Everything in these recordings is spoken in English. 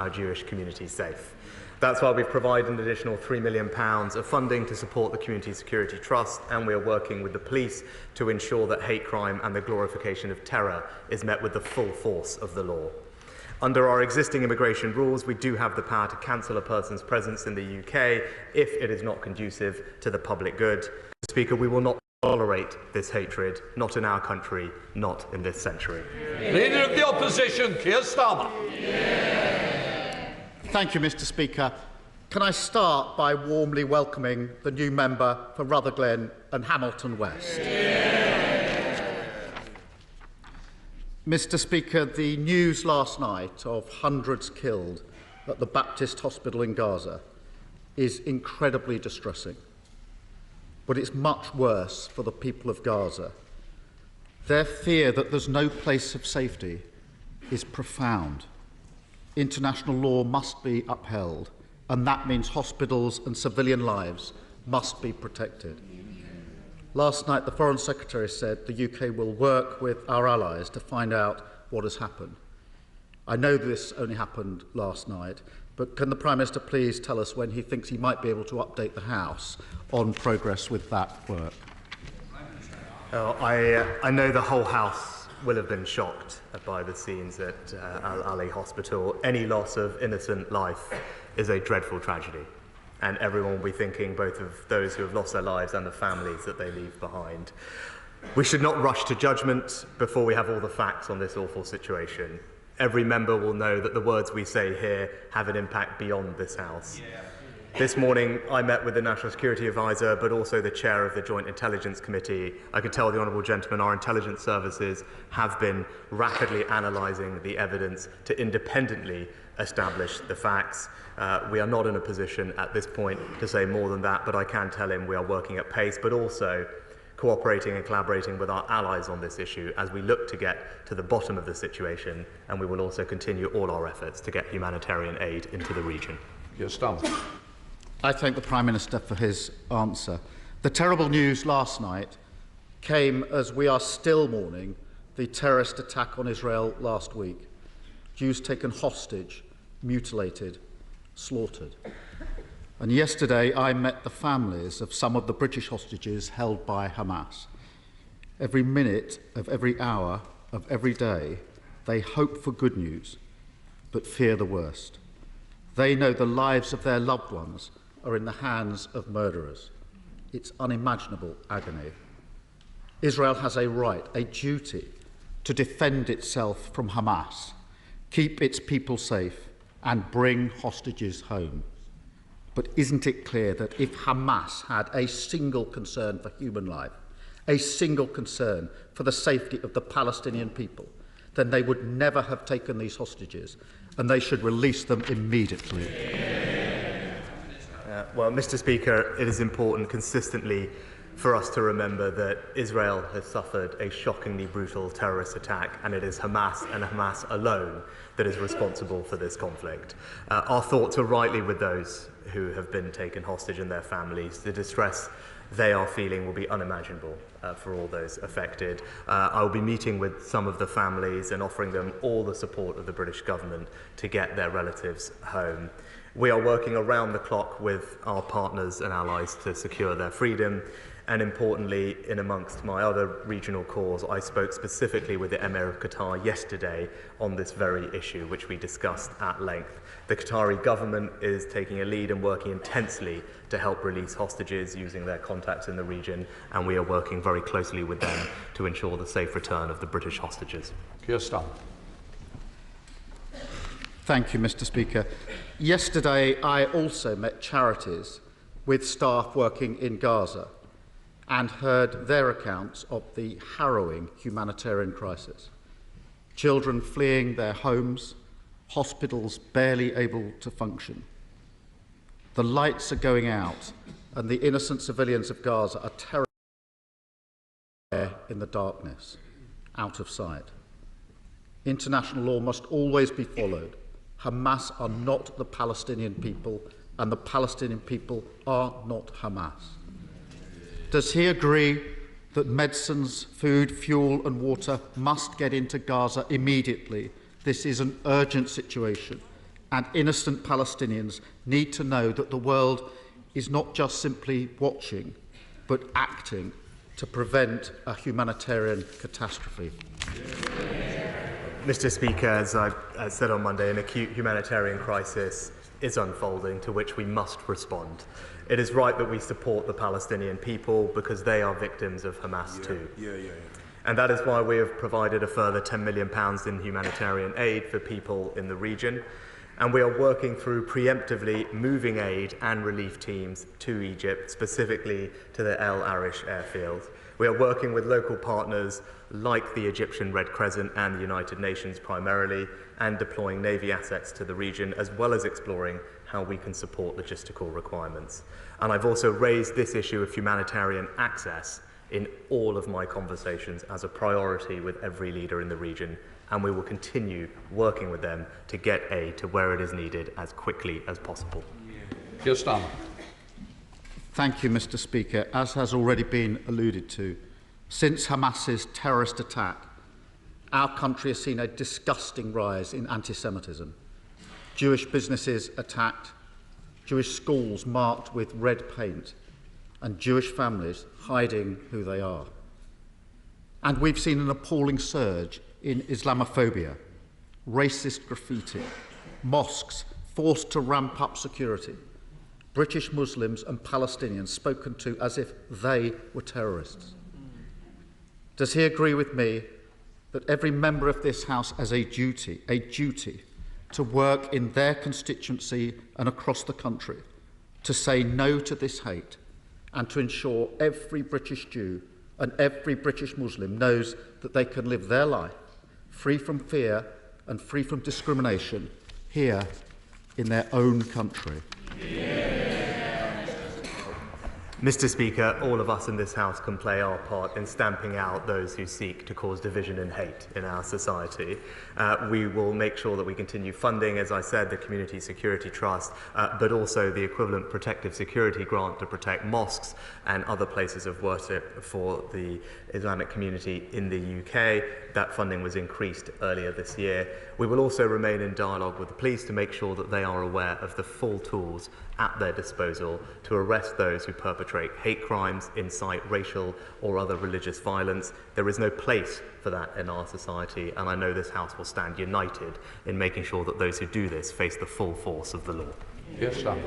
our Jewish community safe. That's why we've provided an additional £3 million of funding to support the Community Security Trust, and we are working with the police to ensure that hate crime and the glorification of terror is met with the full force of the law. Under our existing immigration rules, we do have the power to cancel a person's presence in the UK if it is not conducive to the public good. Mr. Speaker, we will not tolerate this hatred, not in our country, not in this century. Leader of the Opposition, Keir Starmer. Thank you, Mr. Speaker. Can I start by warmly welcoming the new member for Rutherglen and Hamilton West? Mr. Speaker, the news last night of hundreds killed at the Baptist Hospital in Gaza is incredibly distressing. But it's much worse for the people of Gaza. Their fear that there's no place of safety is profound. International law must be upheld, and that means hospitals and civilian lives must be protected. Last night, the Foreign Secretary said the UK will work with our allies to find out what has happened. I know this only happened last night, but can the Prime Minister please tell us when he thinks he might be able to update the House on progress with that work? I know the whole House will have been shocked by the scenes at Ahli Hospital. Any loss of innocent life is a dreadful tragedy, and everyone will be thinking both of those who have lost their lives and the families that they leave behind. We should not rush to judgment before we have all the facts on this awful situation. Every member will know that the words we say here have an impact beyond this House. This morning, I met with the National Security Advisor, but also the Chair of the Joint Intelligence Committee. I can tell the Honourable Gentleman our intelligence services have been rapidly analysing the evidence to independently establish the facts. We are not in a position at this point to say more than that, but I can tell him we are working at pace, but also cooperating and collaborating with our allies on this issue as we look to get to the bottom of the situation, and we will also continue all our efforts to get humanitarian aid into the region. Keir Starmer. I thank the Prime Minister for his answer. The terrible news last night came as we are still mourning the terrorist attack on Israel last week. Jews taken hostage, mutilated, slaughtered. And yesterday I met the families of some of the British hostages held by Hamas. Every minute of every hour of every day, they hope for good news, but fear the worst. They know the lives of their loved ones are in the hands of murderers. It's unimaginable agony. Israel has a right, a duty, to defend itself from Hamas, keep its people safe, and bring hostages home. But isn't it clear that if Hamas had a single concern for human life, a single concern for the safety of the Palestinian people, then they would never have taken these hostages, and they should release them immediately. Well, Mr. Speaker, it is important consistently for us to remember that Israel has suffered a shockingly brutal terrorist attack, and it is Hamas and Hamas alone that is responsible for this conflict. Our thoughts are rightly with those who have been taken hostage and their families. The distress they are feeling will be unimaginable for all those affected. I will be meeting with some of the families and offering them all the support of the British government to get their relatives home. We are working around the clock with our partners and allies to secure their freedom. And importantly, in amongst my other regional calls, I spoke specifically with the Emir of Qatar yesterday on this very issue, which we discussed at length. The Qatari government is taking a lead and working intensely to help release hostages using their contacts in the region, and we are working very closely with them to ensure the safe return of the British hostages. Keir Starmer. Thank you, Mr. Speaker. Yesterday, I also met charities with staff working in Gaza and heard their accounts of the harrowing humanitarian crisis. Children fleeing their homes, hospitals barely able to function. The lights are going out, and the innocent civilians of Gaza are terrified in the darkness, out of sight. International law must always be followed. Hamas are not the Palestinian people, and the Palestinian people are not Hamas. Does he agree that medicines, food, fuel and water must get into Gaza immediately? This is an urgent situation. and innocent Palestinians need to know that the world is not just simply watching, but acting to prevent a humanitarian catastrophe. Mr. Speaker, as I said on Monday, an acute humanitarian crisis is unfolding to which we must respond. It is right that we support the Palestinian people because they are victims of Hamas too. And that is why we have provided a further £10 million in humanitarian aid for people in the region. And we are working through preemptively moving aid and relief teams to Egypt, specifically to the El Arish airfield. We are working with local partners like the Egyptian Red Crescent and the United Nations primarily, and deploying Navy assets to the region, as well as exploring how we can support logistical requirements. And I've also raised this issue of humanitarian access in all of my conversations as a priority with every leader in the region, and we will continue working with them to get aid to where it is needed as quickly as possible. Keir Starmer. Thank you, Mr. Speaker. As has already been alluded to, since Hamas's terrorist attack, our country has seen a disgusting rise in anti-Semitism. Jewish businesses attacked, Jewish schools marked with red paint, and Jewish families hiding who they are. And we've seen an appalling surge in Islamophobia, racist graffiti, mosques forced to ramp up security, British Muslims and Palestinians spoken to as if they were terrorists. Does he agree with me that every member of this House has a duty to work in their constituency and across the country to say no to this hate and to ensure every British Jew and every British Muslim knows that they can live their life free from fear and free from discrimination here in their own country? Mr. Speaker, all of us in this House can play our part in stamping out those who seek to cause division and hate in our society. We will make sure that we continue funding, as I said, the Community Security Trust, but also the equivalent protective security grant to protect mosques and other places of worship for the Islamic community in the UK. That funding was increased earlier this year. We will also remain in dialogue with the police to make sure that they are aware of the full tools at their disposal to arrest those who perpetrate hate crimes, incite racial or other religious violence. There is no place for that in our society, and I know this House will stand united in making sure that those who do this face the full force of the law. Yes, sir.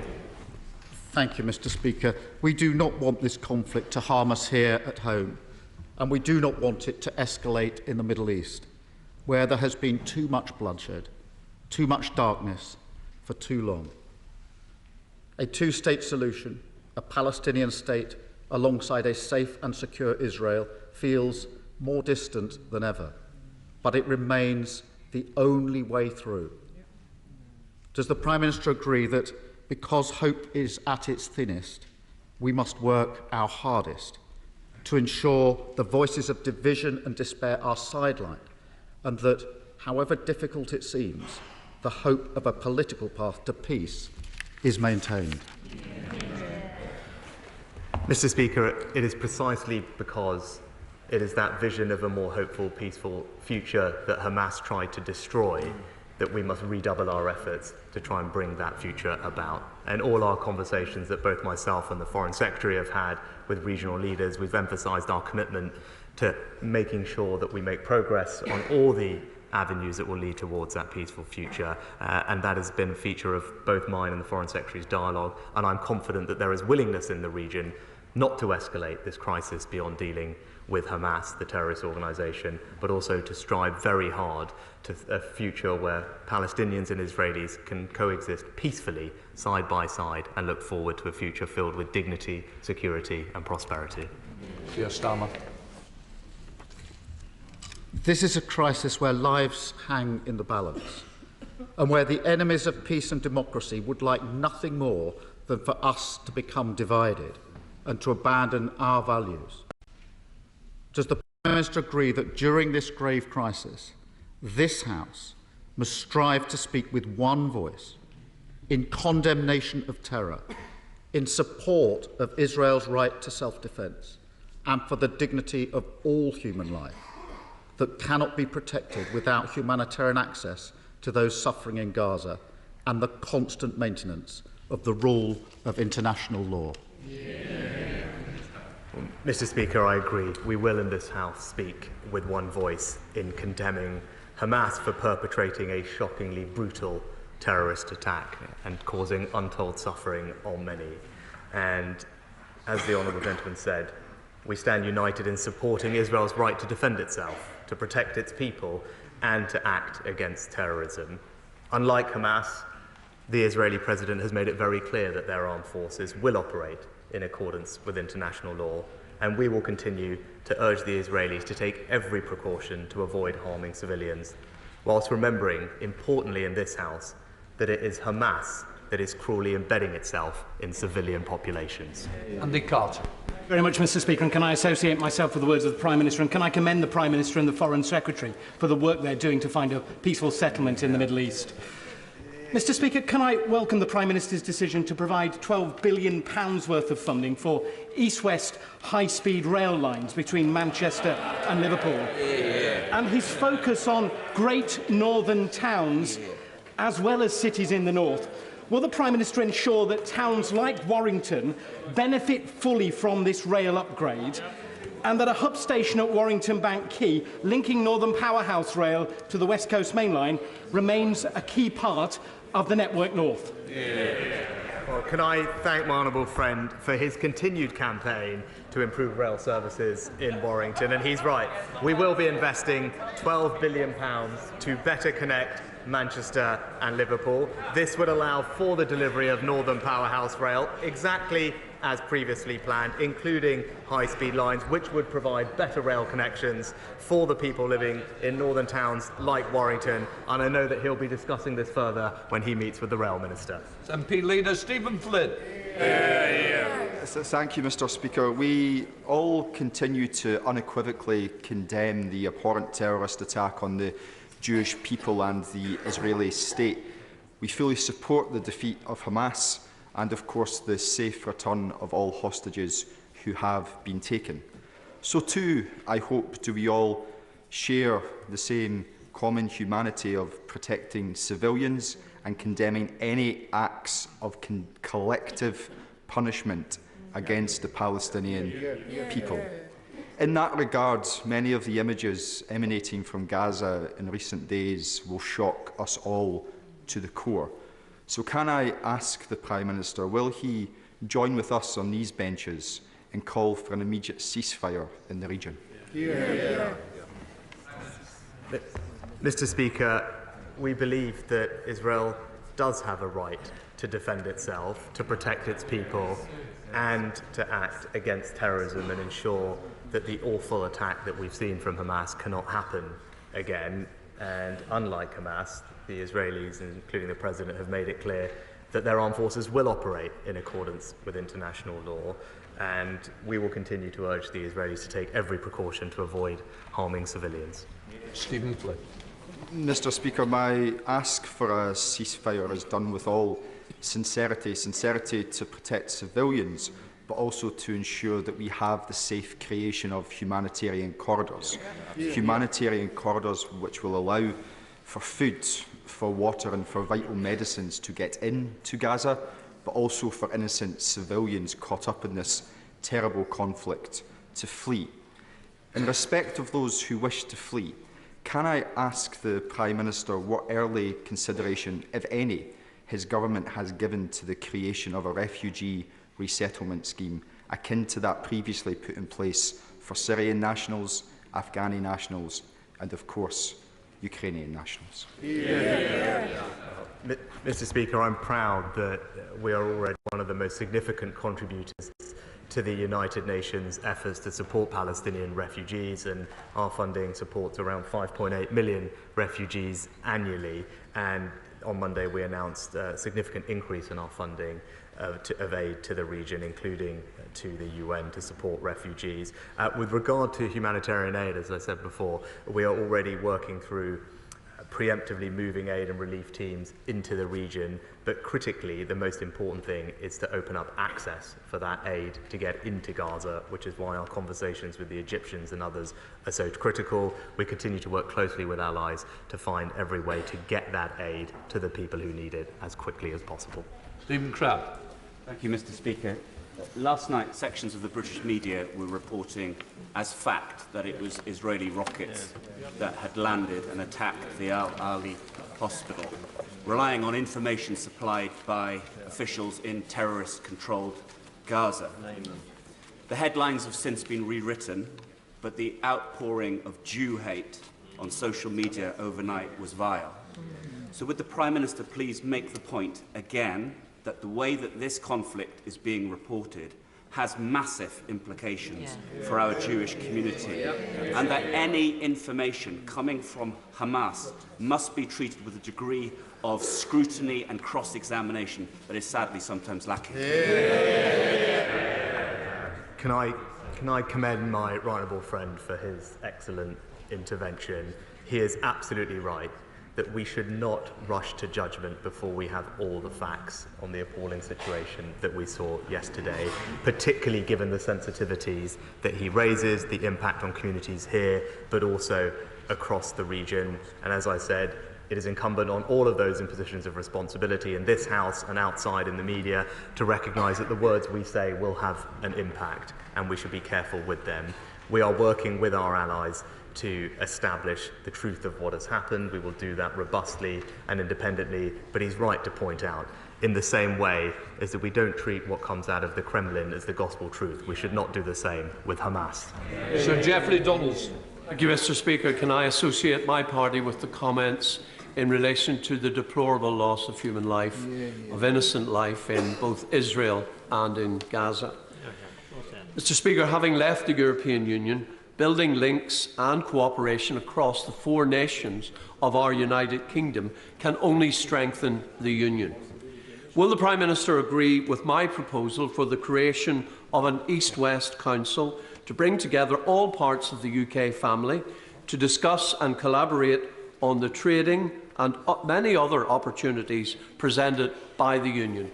Thank you, Mr. Speaker. We do not want this conflict to harm us here at home, and we do not want it to escalate in the Middle East, where there has been too much bloodshed, too much darkness for too long. A two-state solution, a Palestinian state alongside a safe and secure Israel, feels more distant than ever, but it remains the only way through. Does the Prime Minister agree that because hope is at its thinnest, we must work our hardest to ensure the voices of division and despair are sidelined, and that, however difficult it seems, the hope of a political path to peace is maintained? Mr. Speaker, it is precisely because it is that vision of a more hopeful, peaceful future that Hamas tried to destroy that we must redouble our efforts to try and bring that future about. And all our conversations that both myself and the Foreign Secretary have had with regional leaders, we've emphasised our commitment to making sure that we make progress on all the avenues that will lead towards that peaceful future, and that has been a feature of both mine and the Foreign Secretary's dialogue, and I'm confident that there is willingness in the region not to escalate this crisis beyond dealing with Hamas, the terrorist organisation, but also to strive very hard to a future where Palestinians and Israelis can coexist peacefully, side by side, and look forward to a future filled with dignity, security and prosperity. Keir Starmer. This is a crisis where lives hang in the balance, and where the enemies of peace and democracy would like nothing more than for us to become divided and to abandon our values. Does the Prime Minister agree that during this grave crisis, this House must strive to speak with one voice in condemnation of terror, in support of Israel's right to self-defence, and for the dignity of all human life that cannot be protected without humanitarian access to those suffering in Gaza, and the constant maintenance of the rule of international law. Mr. Speaker, I agree. We will in this House speak with one voice in condemning Hamas for perpetrating a shockingly brutal terrorist attack and causing untold suffering on many. And as the Honourable Gentleman said, we stand united in supporting Israel's right to defend itself, to protect its people, and to act against terrorism. Unlike Hamas, the Israeli president has made it very clear that their armed forces will operate in accordance with international law, and we will continue to urge the Israelis to take every precaution to avoid harming civilians, whilst remembering, importantly in this House, that it is Hamas that is cruelly embedding itself in civilian populations. Andy Carter. Very much, Mr. Speaker, and can I associate myself with the words of the Prime Minister, and can I commend the Prime Minister and the Foreign Secretary for the work they're doing to find a peaceful settlement in the Middle East. Mr. Speaker, can I welcome the Prime Minister's decision to provide £12 billion worth of funding for east-west high-speed rail lines between Manchester and Liverpool, and his focus on great northern towns as well as cities in the north. Will the Prime Minister ensure that towns like Warrington benefit fully from this rail upgrade, and that a hub station at Warrington Bank Quay, linking Northern Powerhouse Rail to the West Coast Main Line, remains a key part of the Network North? Well, can I thank my honourable friend for his continued campaign to improve rail services in Warrington, and he's right. We will be investing £12 billion to better connect Manchester and Liverpool. This would allow for the delivery of Northern Powerhouse Rail exactly as previously planned, including high-speed lines, which would provide better rail connections for the people living in northern towns like Warrington. And I know that he'll be discussing this further when he meets with the Rail Minister. MP Leader Stephen Flynn. Thank you, Mr. Speaker. We all continue to unequivocally condemn the abhorrent terrorist attack on the Jewish people and the Israeli state. We fully support the defeat of Hamas and, of course, the safe return of all hostages who have been taken. So too, I hope, do we all share the same common humanity of protecting civilians and condemning any acts of collective punishment against the Palestinian people. In that regard, many of the images emanating from Gaza in recent days will shock us all to the core. So can I ask the Prime Minister, will he join with us on these benches and call for an immediate ceasefire in the region? Mr. Speaker, we believe that Israel does have a right to defend itself, to protect its people, and to act against terrorism and ensure that the awful attack that we've seen from Hamas cannot happen again. And unlike Hamas, the Israelis, including the President, have made it clear that their armed forces will operate in accordance with international law, and we will continue to urge the Israelis to take every precaution to avoid harming civilians. Stephen Flynn. Mr. Speaker, my ask for a ceasefire is done with all sincerity to protect civilians, but also to ensure that we have the safe creation of humanitarian corridors. Humanitarian corridors which will allow for food, for water and for vital medicines to get into Gaza, but also for innocent civilians caught up in this terrible conflict to flee. In respect of those who wish to flee, can I ask the Prime Minister what early consideration, if any, his government has given to the creation of a refugee resettlement scheme akin to that previously put in place for Syrian nationals, Afghani nationals and, of course, Ukrainian nationals? Mr. Speaker, I'm proud that we are already one of the most significant contributors to the United Nations efforts to support Palestinian refugees, and our funding supports around 5.8 million refugees annually. And on Monday we announced a significant increase in our funding of aid to the region, including to the UN, to support refugees. With regard to humanitarian aid, as I said before, we are already working through preemptively moving aid and relief teams into the region, but critically the most important thing is to open up access for that aid to get into Gaza, which is why our conversations with the Egyptians and others are so critical. We continue to work closely with allies to find every way to get that aid to the people who need it as quickly as possible. Stephen Crabb. Thank you, Mr. Speaker. Last night, sections of the British media were reporting as fact that it was Israeli rockets that had landed and attacked the Ahli hospital, relying on information supplied by officials in terrorist-controlled Gaza. The headlines have since been rewritten, but the outpouring of Jew hate on social media overnight was vile. So would the Prime Minister please make the point again that the way that this conflict is being reported has massive implications for our Jewish community, and that any information coming from Hamas must be treated with a degree of scrutiny and cross-examination that is sadly sometimes lacking? Can I commend my right honourable friend for his excellent intervention? He is absolutely right that we should not rush to judgment before we have all the facts on the appalling situation that we saw yesterday, particularly given the sensitivities that he raises, the impact on communities here, but also across the region. And as I said, it is incumbent on all of those in positions of responsibility in this House and outside in the media to recognise that the words we say will have an impact, and we should be careful with them. We are working with our allies to establish the truth of what has happened. We will do that robustly and independently, but he's right to point out, in the same way as that we don't treat what comes out of the Kremlin as the gospel truth, we should not do the same with Hamas. Sir Geoffrey Donaldson. Thank you, Mr. Speaker. Can I associate my party with the comments in relation to the deplorable loss of human life, of innocent life in both Israel and in Gaza? Mr. Speaker, having left the European Union, building links and cooperation across the four nations of our United Kingdom can only strengthen the Union. Will the Prime Minister agree with my proposal for the creation of an East-West Council to bring together all parts of the UK family to discuss and collaborate on the trading and many other opportunities presented by the Union?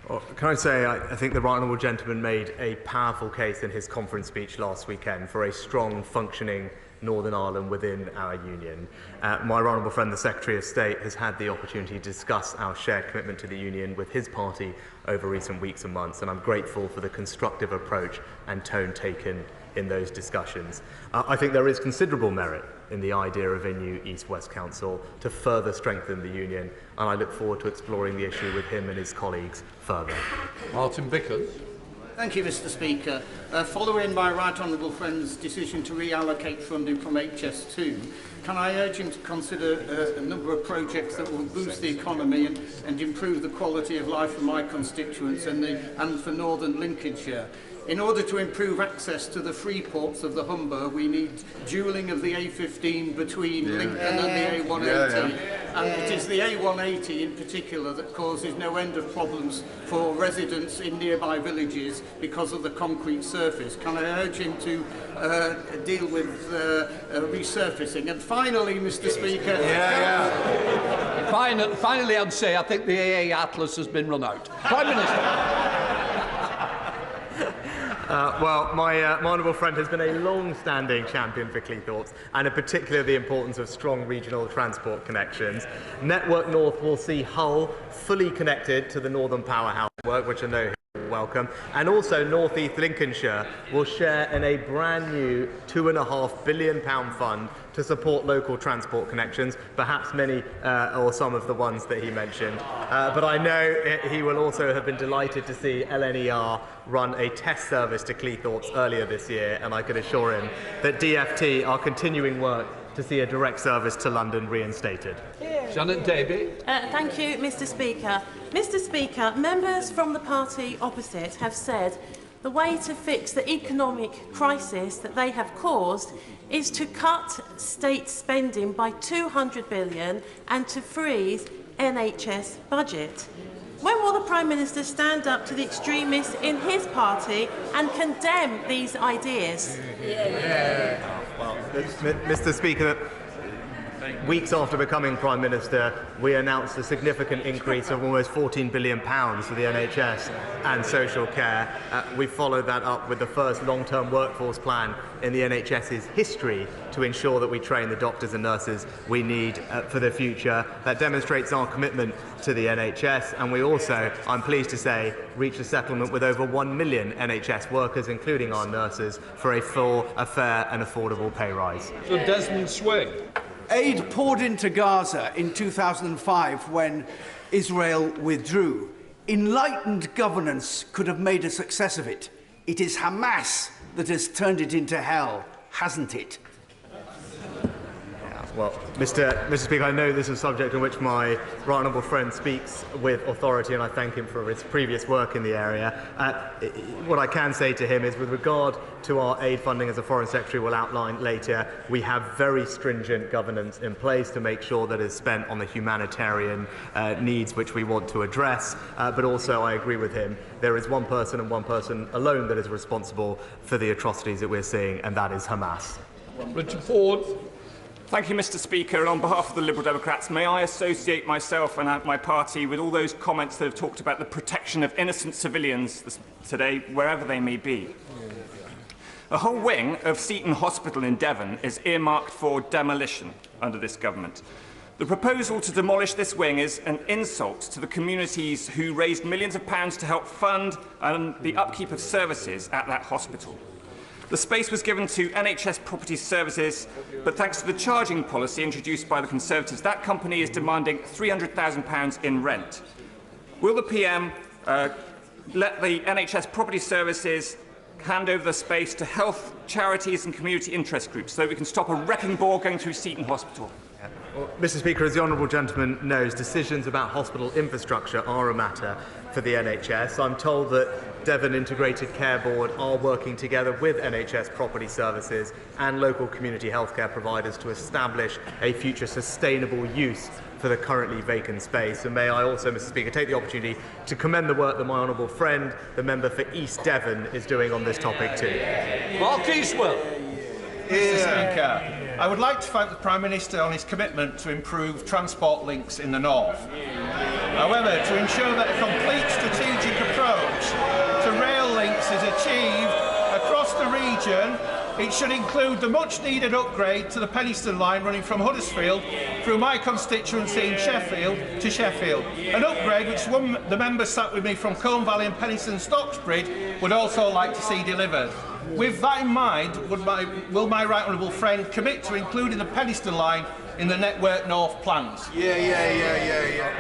Well, can I say, I think the right honourable gentleman made a powerful case in his conference speech last weekend for a strong, functioning Northern Ireland within our union. My right honourable friend, the Secretary of State, has had the opportunity to discuss our shared commitment to the union with his party over recent weeks and months, and I'm grateful for the constructive approach and tone taken in those discussions. I think there is considerable merit in the idea of a new East-West Council to further strengthen the union, and I look forward to exploring the issue with him and his colleagues further. Martin Vickers. Thank you, Mr. Speaker. Following my right honourable friend's decision to reallocate funding from HS2, can I urge him to consider a number of projects that will boost the economy and improve the quality of life for my constituents and for northern Lincolnshire? In order to improve access to the free ports of the Humber, we need dualling of the A15 between Lincoln and the A180. And it is the A180 in particular that causes no end of problems for residents in nearby villages because of the concrete surface. Can I urge him to deal with resurfacing? And finally, Mr. Speaker... Finally, I'd say I think the AA Atlas has been run out. Prime Minister. Well, my honourable friend has been a long-standing champion for Cleethorpes, and in particular the importance of strong regional transport connections. Network North will see Hull fully connected to the Northern Powerhouse network, which I know he will welcome, and also North East Lincolnshire will share in a brand new £2.5 billion fund to support local transport connections, perhaps many or some of the ones that he mentioned. But I know he will also have been delighted to see LNER run a test service to Cleethorpes earlier this year, and I can assure him that DFT are continuing work to see a direct service to London reinstated. Janet Davey. Thank you, Mr. Speaker. Mr. Speaker, members from the party opposite have said the way to fix the economic crisis that they have caused is to cut state spending by £200 billion and to freeze NHS budget. When will the Prime Minister stand up to the extremists in his party and condemn these ideas? Well, Mr. Speaker, weeks after becoming Prime Minister, we announced a significant increase of almost £14 billion for the NHS and social care. We followed that up with the first long-term workforce plan in the NHS's history to ensure that we train the doctors and nurses we need for the future. That demonstrates our commitment to the NHS, and we also, I'm pleased to say, reached a settlement with over 1 million NHS workers, including our nurses, for a full, fair and affordable pay rise. So Desmond Swing. Aid poured into Gaza in 2005 when Israel withdrew. Enlightened governance could have made a success of it. It is Hamas that has turned it into hell, hasn't it? Well, Mr. Speaker, I know this is a subject on which my right honourable friend speaks with authority, and I thank him for his previous work in the area. What I can say to him is, with regard to our aid funding, as the Foreign Secretary will outline later, we have very stringent governance in place to make sure that it's spent on the humanitarian needs which we want to address. But also, I agree with him, there is one person and one person alone that is responsible for the atrocities that we're seeing, and that is Hamas. Richard Ford. Thank you, Mr. Speaker. And on behalf of the Liberal Democrats, may I associate myself and my party with all those comments that have talked about the protection of innocent civilians today, wherever they may be. A whole wing of Seton Hospital in Devon is earmarked for demolition under this government. The proposal to demolish this wing is an insult to the communities who raised millions of pounds to help fund the upkeep of services at that hospital. The space was given to NHS Property Services, but thanks to the charging policy introduced by the Conservatives, that company is demanding £300,000 in rent. Will the PM let the NHS Property Services hand over the space to health charities and community interest groups so that we can stop a wrecking ball going through Seton Hospital? Well, Mr. Speaker, as the honourable gentleman knows, decisions about hospital infrastructure are a matter for the NHS. I'm told that Devon Integrated Care Board are working together with NHS Property Services and local community healthcare providers to establish a future sustainable use for the currently vacant space. And may I also, Mr. Speaker, take the opportunity to commend the work that my honourable friend, the member for East Devon, is doing on this topic too. Mark Eastwell. Mr. Speaker, I would like to thank the Prime Minister on his commitment to improve transport links in the north. However, to ensure that a complete strategic approach to rail links is achieved across the region, it should include the much-needed upgrade to the Penistone line running from Huddersfield through my constituency in Sheffield to Sheffield. An upgrade which the member sat with me from Colne Valley and Penistone Stocksbridge would also like to see delivered. With that in mind, will my right honourable friend commit to including the Penistone line in the Network North plans?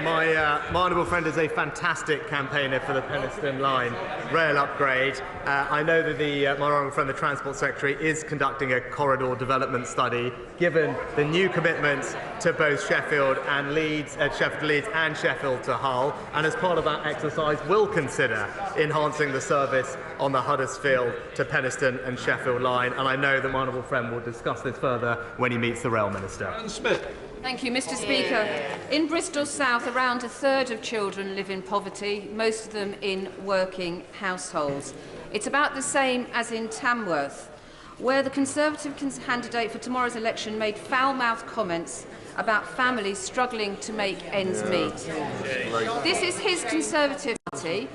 My honourable friend is a fantastic campaigner for the Penistone line rail upgrade. I know that my honourable friend, the Transport Secretary, is conducting a corridor development study, given the new commitments to both Sheffield and Leeds, Sheffield to Leeds and Sheffield to Hull, and as part of that exercise will consider enhancing the service on the Huddersfield to Penistone and Sheffield line, and I know that my honourable friend will discuss this further when he meets the Rail Minister. Thank you, Mr. Speaker. In Bristol South, around a third of children live in poverty, most of them in working households. It's about the same as in Tamworth, where the Conservative candidate for tomorrow's election made foul-mouthed comments about families struggling to make ends meet. This is his Conservative party.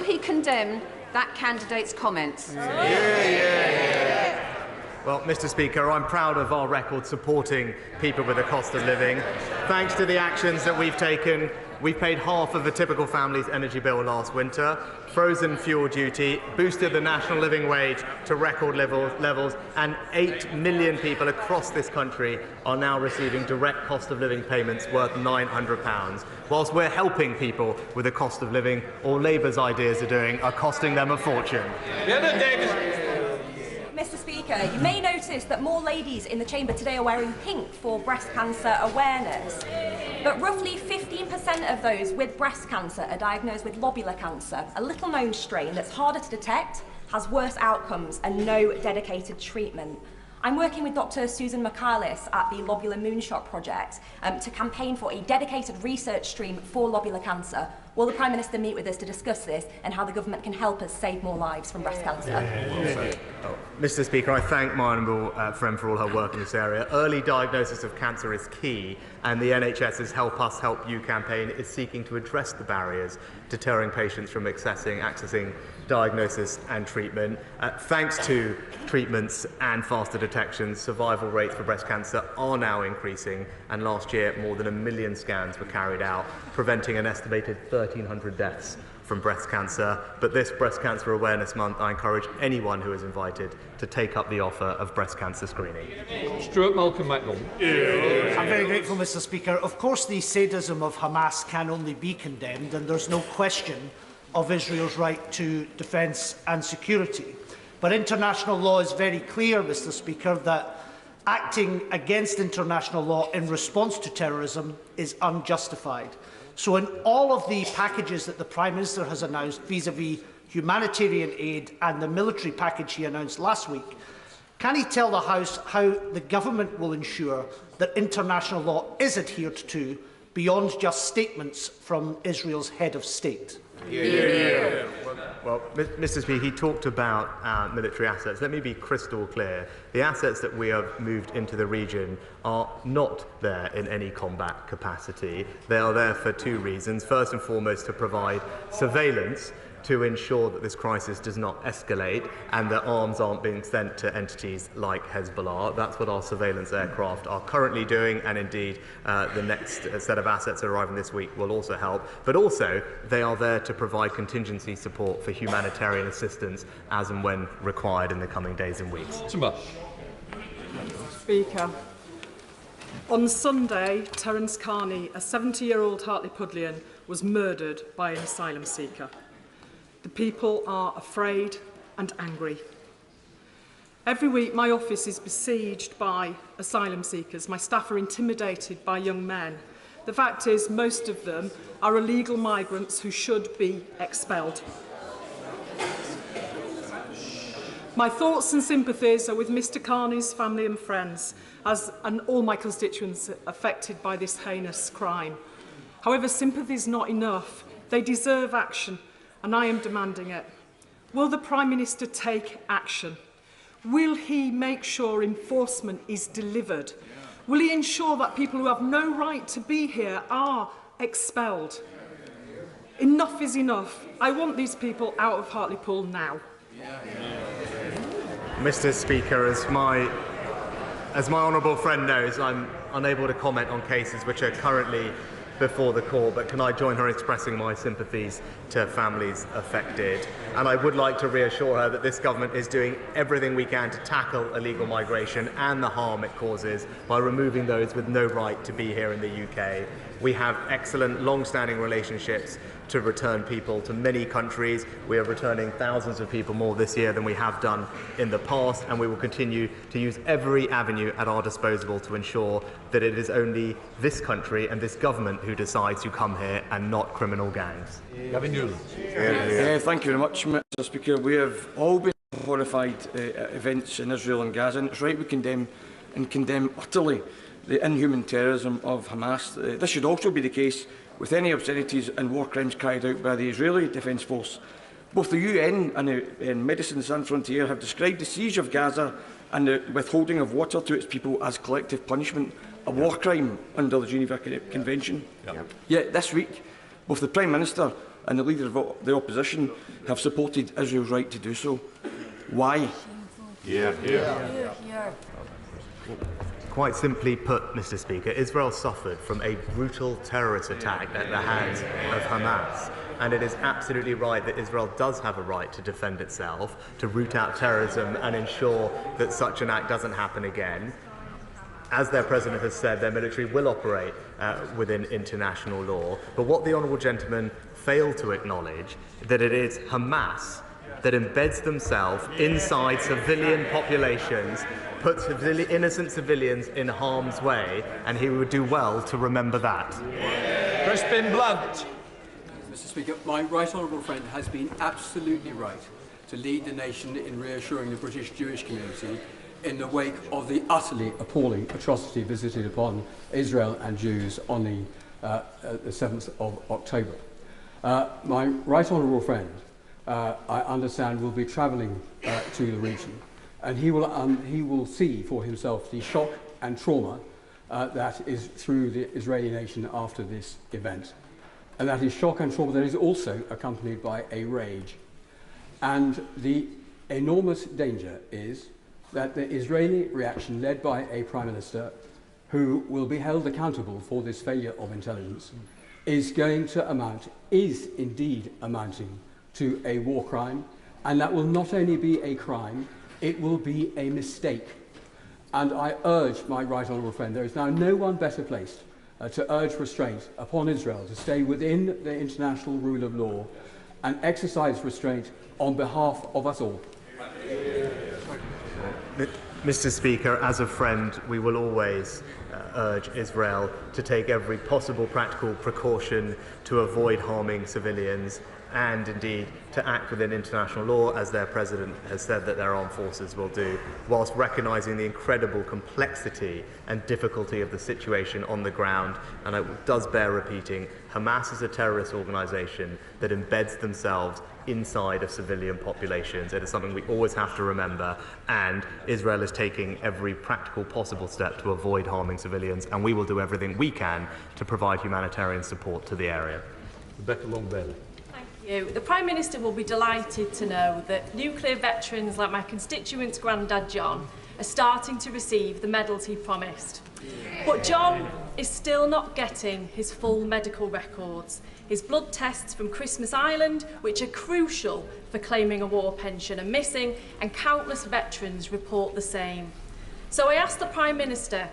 He condemned that candidate's comments. Well, Mr. Speaker, I'm proud of our record supporting people with the cost of living. Thanks to the actions that we've taken, we've paid half of a typical family's energy bill last winter, frozen fuel duty, boosted the national living wage to record levels, and 8 million people across this country are now receiving direct cost of living payments worth £900. Whilst we're helping people with the cost of living, all Labour's ideas are costing them a fortune. Mr. Speaker, you may notice that more ladies in the chamber today are wearing pink for breast cancer awareness. But roughly 15% of those with breast cancer are diagnosed with lobular cancer, a little-known strain that's harder to detect, has worse outcomes and no dedicated treatment. I'm working with Dr. Susan McCarlis at the Lobular Moonshot Project to campaign for a dedicated research stream for lobular cancer. Will the Prime Minister meet with us to discuss this and how the government can help us save more lives from breast cancer? Mr. Speaker, I thank my honourable friend for all her work in this area. Early diagnosis of cancer is key, and the NHS's Help Us Help You campaign is seeking to address the barriers deterring patients from accessing diagnosis and treatment. Thanks to treatments and faster detection, survival rates for breast cancer are now increasing, and last year more than 1 million scans were carried out, preventing an estimated 1,300 deaths from breast cancer. But this Breast Cancer Awareness Month, I encourage anyone who is invited to take up the offer of breast cancer screening. Stuart Malcolm-Macdonald. I'm very grateful, Mr. Speaker. Of course, the sadism of Hamas can only be condemned, and there's no question of Israel's right to defence and security. But international law is very clear, Mr. Speaker, that acting against international law in response to terrorism is unjustified. So in all of the packages that the Prime Minister has announced vis-à-vis humanitarian aid and the military package he announced last week, can he tell the House how the government will ensure that international law is adhered to beyond just statements from Israel's head of state? Well, Mr. Speaker, he talked about military assets. Let me be crystal clear. The assets that we have moved into the region are not there in any combat capacity. They are there for two reasons. First and foremost, to provide surveillance to ensure that this crisis does not escalate and that arms aren't being sent to entities like Hezbollah. That's what our surveillance aircraft are currently doing, and indeed the next set of assets arriving this week will also help. But also, they are there to provide contingency support for humanitarian assistance as and when required in the coming days and weeks. Speaker, on Sunday, Terence Carney, a 70-year-old Hartlepoolian, was murdered by an asylum seeker. The people are afraid and angry. Every week, my office is besieged by asylum seekers. My staff are intimidated by young men. The fact is, most of them are illegal migrants who should be expelled. My thoughts and sympathies are with Mr Carney's family and friends, and all my constituents affected by this heinous crime. However, sympathy is not enough. They deserve action, and I am demanding it. Will the Prime Minister take action? Will he make sure enforcement is delivered? Will he ensure that people who have no right to be here are expelled? Enough is enough. I want these people out of Hartlepool now. Mr. Speaker, as my honourable friend knows, I'm unable to comment on cases which are currently before the court, but can I join her in expressing my sympathies to families affected? And I would like to reassure her that this government is doing everything we can to tackle illegal migration and the harm it causes by removing those with no right to be here in the UK. We have excellent long-standing relationships to return people to many countries. We are returning thousands of people more this year than we have done in the past, and we will continue to use every avenue at our disposal to ensure that it is only this country and this government who decides who come here and not criminal gangs. Gavin Newland. Thank you very much, Mr. Speaker. We have all been horrified events in Israel and Gaza, and it's right we condemn utterly the inhuman terrorism of Hamas. This should also be the case with any obscenities and war crimes carried out by the Israeli Defence Force. Both the UN and Medicines Sans Frontières have described the siege of Gaza and the withholding of water to its people as collective punishment, a war crime under the Geneva Convention. Yet this week, both the Prime Minister and the Leader of the Opposition have supported Israel's right to do so. Why? Quite simply put, Mr. Speaker, Israel suffered from a brutal terrorist attack at the hands of Hamas. And it is absolutely right that Israel does have a right to defend itself, to root out terrorism and ensure that such an act doesn't happen again. As their president has said, their military will operate within international law. But what the honourable gentleman failed to acknowledge, that it is Hamas that embeds themselves inside civilian populations, puts innocent civilians in harm's way, and he would do well to remember that. Crispin Blunt. Mr. Speaker, my right honourable friend has been absolutely right to lead the nation in reassuring the British Jewish community in the wake of the utterly appalling atrocity visited upon Israel and Jews on the 7th of October. My right honourable friend, I understand, will be travelling to the region, and he will see for himself the shock and trauma that is through the Israeli nation after this event. And that is shock and trauma that is also accompanied by a rage. And the enormous danger is that the Israeli reaction, led by a Prime Minister who will be held accountable for this failure of intelligence, is indeed amounting to a war crime, and that will not only be a crime, it will be a mistake. And I urge my right honourable friend, there is now no one better placed to urge restraint upon Israel to stay within the international rule of law and exercise restraint on behalf of us all. Mr. Speaker, as a friend, we will always urge Israel to take every possible practical precaution to avoid harming civilians and indeed to act within international law, as their president has said that their armed forces will do, whilst recognising the incredible complexity and difficulty of the situation on the ground. And it does bear repeating, Hamas is a terrorist organisation that embeds themselves inside of civilian populations. It is something we always have to remember, and Israel is taking every practical possible step to avoid harming civilians, and we will do everything we can to provide humanitarian support to the area. Rebecca Long-Bailey. The Prime Minister will be delighted to know that nuclear veterans like my constituent's granddad John are starting to receive the medals he promised. But John is still not getting his full medical records. His blood tests from Christmas Island, which are crucial for claiming a war pension, are missing, and countless veterans report the same. So I asked the Prime Minister,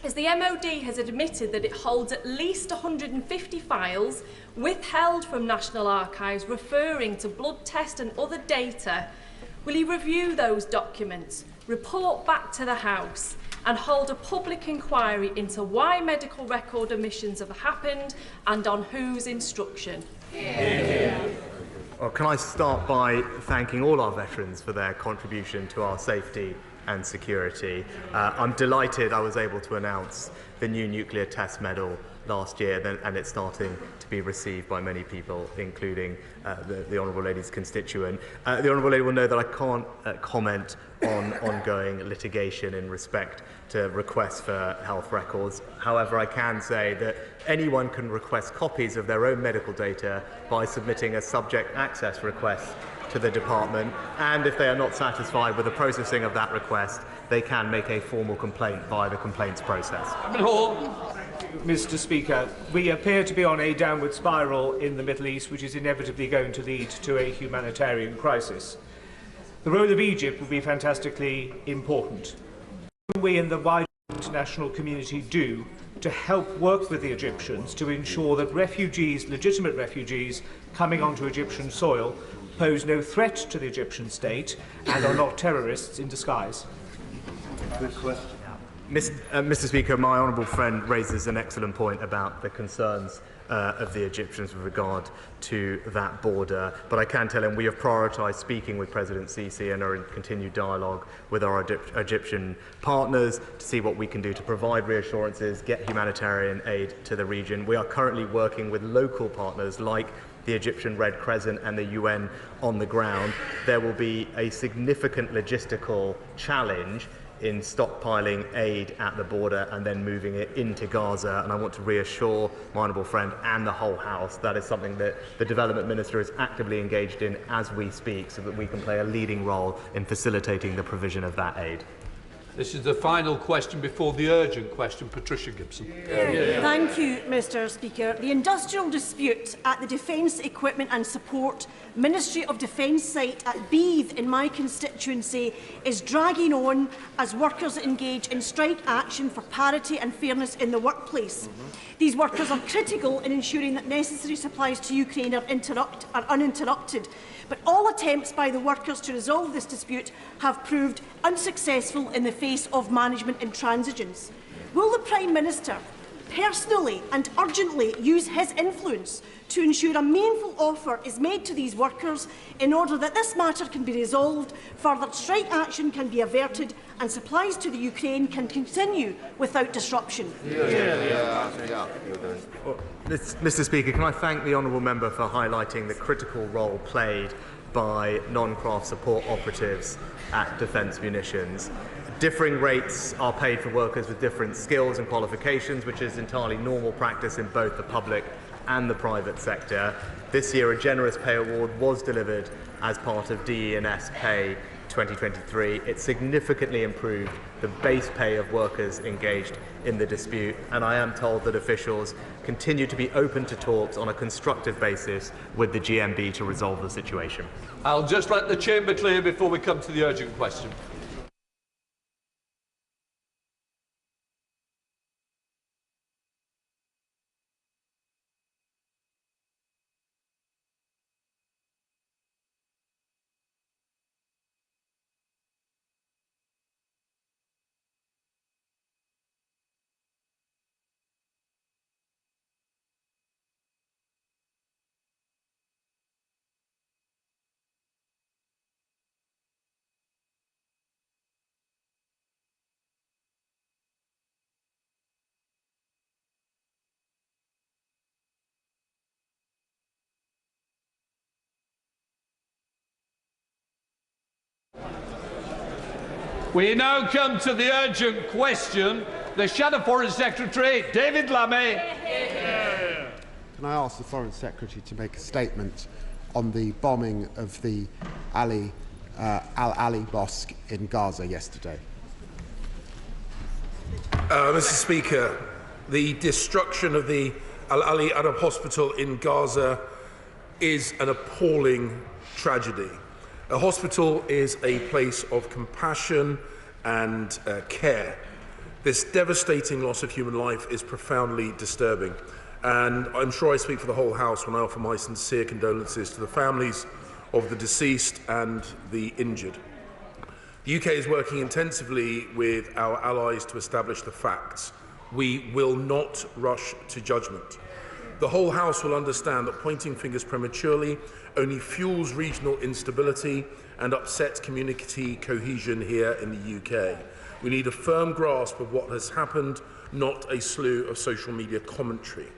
as the MOD has admitted that it holds at least 150 files withheld from National Archives referring to blood test and other data, will he review those documents, report back to the House and hold a public inquiry into why medical record omissions have happened and on whose instruction? Well, can I start by thanking all our veterans for their contribution to our safety and security. I'm delighted I was able to announce the new nuclear test medal last year, and it's starting to be received by many people, including the Honourable Lady's constituent. The Honourable Lady will know that I can't comment on ongoing litigation in respect to requests for health records. However, I can say that anyone can request copies of their own medical data by submitting a subject access request to the department, and if they are not satisfied with the processing of that request, they can make a formal complaint via the complaints process. Mr. Speaker, we appear to be on a downward spiral in the Middle East, which is inevitably going to lead to a humanitarian crisis. The role of Egypt will be fantastically important. What can we in the wider international community do to help work with the Egyptians to ensure that refugees, legitimate refugees, coming onto Egyptian soil pose no threat to the Egyptian state and are not terrorists in disguise? Good question. Mr. Speaker, my honourable friend raises an excellent point about the concerns of the Egyptians with regard to that border, but I can tell him we have prioritised speaking with President Sisi and are in continued dialogue with our Egyptian partners to see what we can do to provide reassurances, get humanitarian aid to the region. We are currently working with local partners like the Egyptian Red Crescent and the UN on the ground. There will be a significant logistical challenge in stockpiling aid at the border and then moving it into Gaza, and I want to reassure my honourable friend and the whole House that is something that the Development Minister is actively engaged in as we speak, so that we can play a leading role in facilitating the provision of that aid. This is the final question before the urgent question. Patricia Gibson. Thank you, Mr. Speaker. The industrial dispute at the Defence Equipment and Support Ministry of Defence site at Beith in my constituency is dragging on as workers engage in strike action for parity and fairness in the workplace. These workers are critical in ensuring that necessary supplies to Ukraine are uninterrupted. But all attempts by the workers to resolve this dispute have proved unsuccessful in the face of management intransigence. Will the Prime Minister personally and urgently use his influence to ensure a meaningful offer is made to these workers in order that this matter can be resolved, further strike action can be averted and supplies to the Ukraine can continue without disruption? Mr. Speaker, can I thank the honourable member for highlighting the critical role played by non-craft support operatives at Defence Munitions. Differing rates are paid for workers with different skills and qualifications, which is entirely normal practice in both the public and the private sector. This year, a generous pay award was delivered as part of DE&S Pay 2023. It significantly improved the base pay of workers engaged in the dispute, and I am told that officials continue to be open to talks on a constructive basis with the GMB to resolve the situation. I'll just let the chamber clear before we come to the urgent question. We now come to the urgent question. The Shadow Foreign Secretary, David Lammy. Can I ask the Foreign Secretary to make a statement on the bombing of the Al-Ali mosque in Gaza yesterday? Mr. Speaker, the destruction of the Al-Ali Arab Hospital in Gaza is an appalling tragedy. A hospital is a place of compassion and care. This devastating loss of human life is profoundly disturbing, and I'm sure I speak for the whole House when I offer my sincere condolences to the families of the deceased and the injured. The UK is working intensively with our allies to establish the facts. We will not rush to judgment. The whole House will understand that pointing fingers prematurely only fuels regional instability and upsets community cohesion here in the UK. We need a firm grasp of what has happened, not a slew of social media commentary.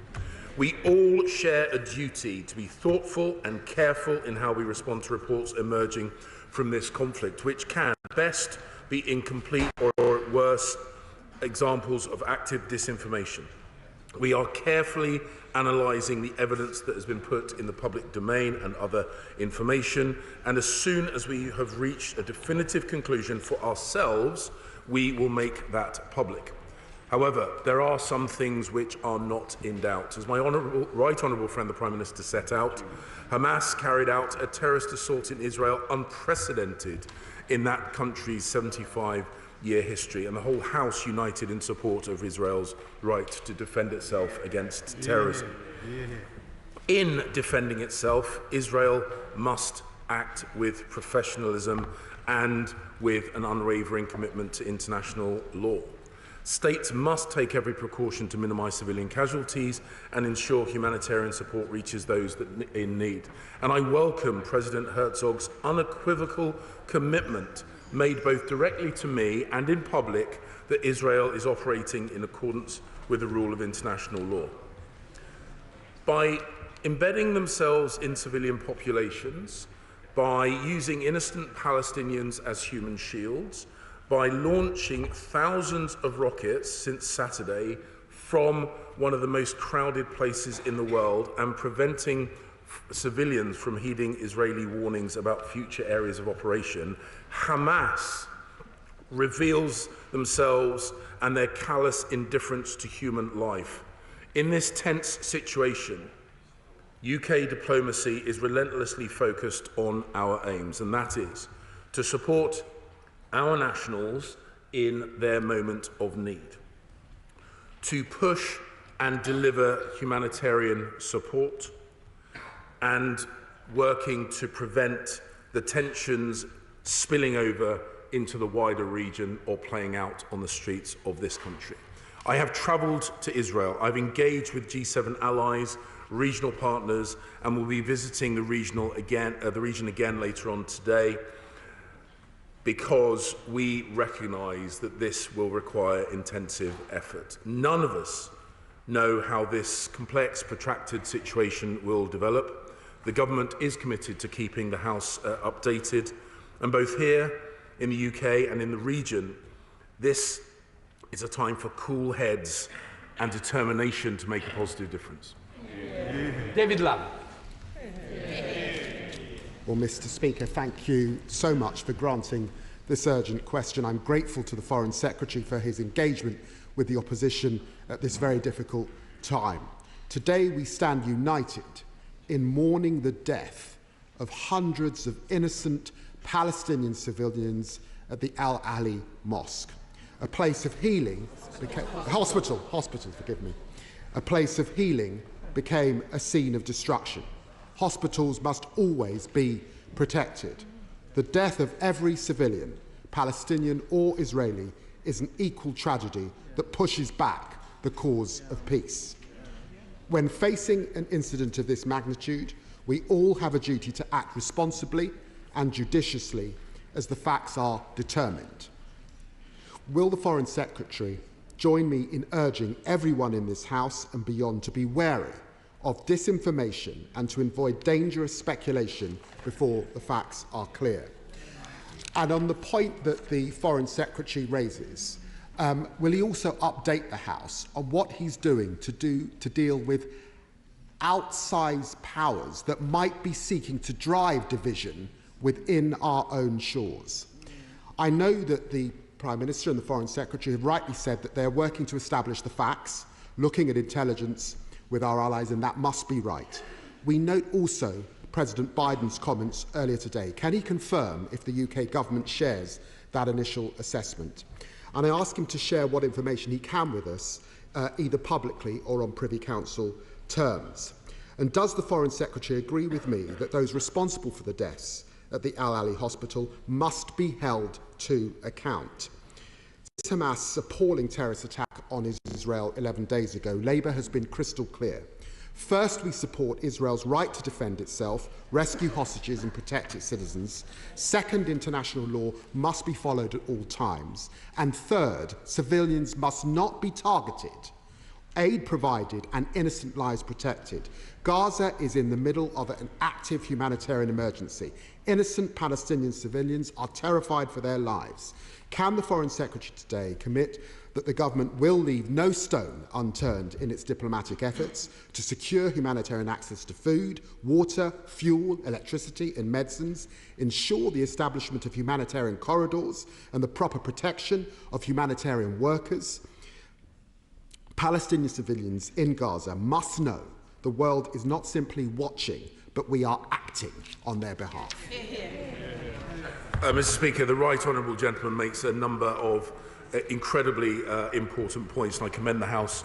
We all share a duty to be thoughtful and careful in how we respond to reports emerging from this conflict, which can best be incomplete or worse, examples of active disinformation. We are carefully analysing the evidence that has been put in the public domain and other information, and as soon as we have reached a definitive conclusion for ourselves, we will make that public. However, there are some things which are not in doubt. As my right honourable friend the Prime Minister set out, Hamas carried out a terrorist assault in Israel unprecedented in that country's 75-year history, and the whole House united in support of Israel's right to defend itself against terrorism. In defending itself, Israel must act with professionalism and with an unwavering commitment to international law. States must take every precaution to minimise civilian casualties and ensure humanitarian support reaches those in need. And I welcome President Herzog's unequivocal commitment, made both directly to me and in public, that Israel is operating in accordance with the rule of international law. By embedding themselves in civilian populations, by using innocent Palestinians as human shields, by launching thousands of rockets since Saturday from one of the most crowded places in the world and preventing civilians from heeding Israeli warnings about future areas of operation, Hamas reveals themselves and their callous indifference to human life. In this tense situation, UK diplomacy is relentlessly focused on our aims, and that is to support our nationals in their moment of need, to push and deliver humanitarian support, and working to prevent the tensions spilling over into the wider region or playing out on the streets of this country. I have travelled to Israel. I've engaged with G7 allies, regional partners, and will be visiting the region again later on today, because we recognise that this will require intensive effort. None of us know how this complex, protracted situation will develop. The government is committed to keeping the House updated, and both here in the UK and in the region, this is a time for cool heads and determination to make a positive difference. David Lamb. Well, Mr. Speaker, thank you so much for granting this urgent question. I'm grateful to the Foreign Secretary for his engagement with the opposition at this very difficult time. Today we stand united in mourning the death of hundreds of innocent Palestinian civilians at the Ahli mosque. A place of healing became hospital, forgive me. A place of healing became a scene of destruction. Hospitals must always be protected. The death of every civilian, Palestinian or Israeli, is an equal tragedy that pushes back the cause of peace. When facing an incident of this magnitude, we all have a duty to act responsibly and judiciously as the facts are determined. Will the Foreign Secretary join me in urging everyone in this House and beyond to be wary of disinformation and to avoid dangerous speculation before the facts are clear? And on the point that the Foreign Secretary raises, will he also update the House on what he's doing to deal with outsized powers that might be seeking to drive division within our own shores? I know that the Prime Minister and the Foreign Secretary have rightly said that they are working to establish the facts, looking at intelligence with our allies, and that must be right. We note also President Biden's comments earlier today. Can he confirm if the UK government shares that initial assessment? And I ask him to share what information he can with us, either publicly or on Privy Council terms. And does the Foreign Secretary agree with me that those responsible for the deaths at the Ahli hospital must be held to account? Since Hamas' appalling terrorist attack on Israel 11 days ago, Labour has been crystal clear. First, we support Israel's right to defend itself, rescue hostages and protect its citizens. Second, international law must be followed at all times. And third, civilians must not be targeted, aid provided and innocent lives protected. Gaza is in the middle of an active humanitarian emergency. Innocent Palestinian civilians are terrified for their lives. Can the Foreign Secretary today commit that the government will leave no stone unturned in its diplomatic efforts to secure humanitarian access to food, water, fuel, electricity and medicines, ensure the establishment of humanitarian corridors and the proper protection of humanitarian workers? Palestinian civilians in Gaza must know the world is not simply watching, but we are acting on their behalf. Mr. Speaker, the right honourable gentleman makes a number of incredibly important points, and I commend the House